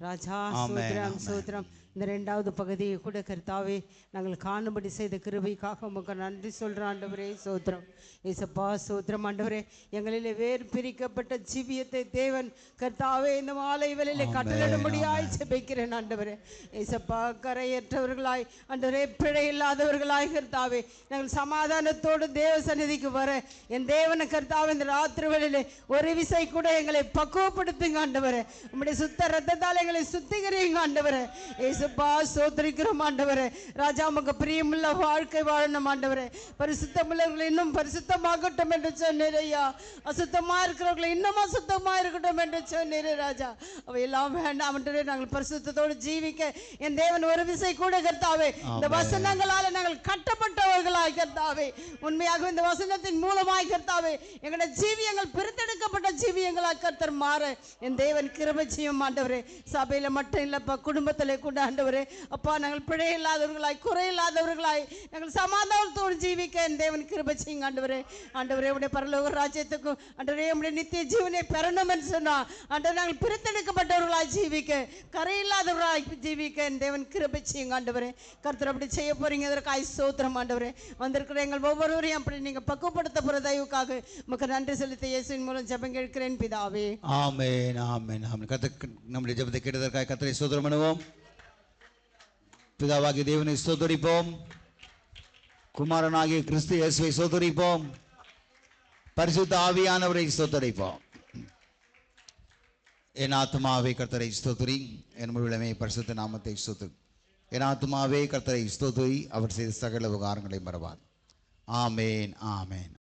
ராஜா ஸ்தோத்திரம், ஸ்தோத்திரம். இந்த 2வது பகுதியை கூட கர்த்தாவே நாங்கள் காணும்படி செய்த கிருபைக்காக உமக்கு நன்றி சொல்கிறோம் ஆண்டவரே. ஸ்தோத்திரம் ஏசப்பா. ஸ்தோத்திரம் ஆண்டவரே. எங்களிலே வேறு பிரிக்கப்பட்ட ஜீவியத்தை தேவன் கர்த்தாவே இந்த மாலை வேளையிலே கட்டளிடும்படியாய் ஜெபிக்கிறேன் ஆண்டவரே. ஏசப்பா, கரையற்றவர்களாய் ஆண்டவரே, பிழை இல்லாதவர்களாய் கர்த்தாவே நாங்கள் சமாதானத்தோடு தேவ சந்நிதிக்கு வர என் தேவனை கர்த்தாவே இந்த ராத்திரி வேளையிலே ஒரு விசை கூட எங்களை பக்குவப்படுத்துங்க ஆண்டவரே. உம்முடைய சுத்த ரத்தத்தால் எங்களை சுத்திகரிங்க ஆண்டவரே. ஏசப்பா, ஸ்தோத்திரிக்கிறோம் ஆண்டவரே. ராஜா, உமக்கு பிரியமுள்ள வாழ்க்கை வாழணும் ஆண்டவரே. பரிசுத்தமுள்ளவர்களை இன்னும் பரிசுத்தமாகட்டும் என்று சொன்னீர் ஐயா. அசுத்தமா இருக்கிறவர்களை இன்னும் அசுத்தமா இருக்கட்டும் என்று சொன்னீர் ராஜா. அவையெல்லாம் வேண்டாம் ஆண்டவரே. நாங்கள் பரிசுத்தத்தோடு ஜீவிக்க என் தேவன் ஒரு விசை கூட கர்த்தாவே இந்த வசனங்களால் நாங்கள் கட்டப்பட்டவர்களாய் கர்த்தாவே, உண்மையாக இந்த வசனத்தின் மூலமாய் கர்த்தாவே எங்களுடைய ஜீவியங்கள் பிரித்தெடுக்கப்பட்ட ஜீவியங்களாய் கர்த்தர் மாற என் தேவன் கிருபை செய்யும் ஆண்டவரே. சபையில மட்டும் இல்லப்பா, குடும்பத்திலே கூட ஆண்டவரே அப்பா, நாங்கள் பிழை இல்லாதவர்களாய், குறை இல்லாதவர்களாய், நாங்கள் சமாதானத்தோடு ஜீவிக்க என் தேவன் கிருபை செய்யுங்க ஆண்டவரே. ஆண்டவரே, உடைய பரலோக ராஜ்யத்துக்கும் ஆண்டவரே உடைய நித்திய ஜீவனை பெறணும் என்று சொன்னா ஆண்டவரே, நாங்கள் பிரித்தெடுக்கப்பட்டவர்களாய் ஜீவிக்க, கரை இல்லாதவர்களாய் ஜீவிக்க என் தேவன் கிருபை செய்யுங்க ஆண்டவரே. கர்த்தர் அப்படி செய்ய போறீங்க, இதற்காக ஸ்தோத்திரம் ஆண்டவரே. வந்திருக்கிற எங்கள் ஒவ்வொருவரையும் அப்படி நீங்க பக்குவப்படுத்த போற தயவுக்காக உமக்கு நன்றி செலுத்த இயேசுவின் மூலம் ஜெபம் கேட்கிறேன் பிதாவே. ஆமென் ஆமென் ஆமென். கர்த்தர் நம்முடைய ஜெபத்தை கேட்டதற்காக கர்த்தரை ஸ்தோத்திரம் பண்ணுவோம். பிதாவாகிய தேவனை ஸ்தோத்திரிப்போம், குமாரனாகிய கிறிஸ்து இயேசுவை ஸ்தோத்திரிப்போம், பரிசுத்த ஆவியானவரை ஸ்தோத்திரிப்போம். என் ஆத்துமாவே கர்த்தரை ஸ்தோத்திரி, என் முழுமே பரிசுத்த நாமத்தை ஸ்தோத்திரி. என் ஆத்துமாவே கர்த்தரை ஸ்தோத்திரி, அவர் செய்த சகல உபகாரங்களை மறவார். ஆமென் ஆமென்.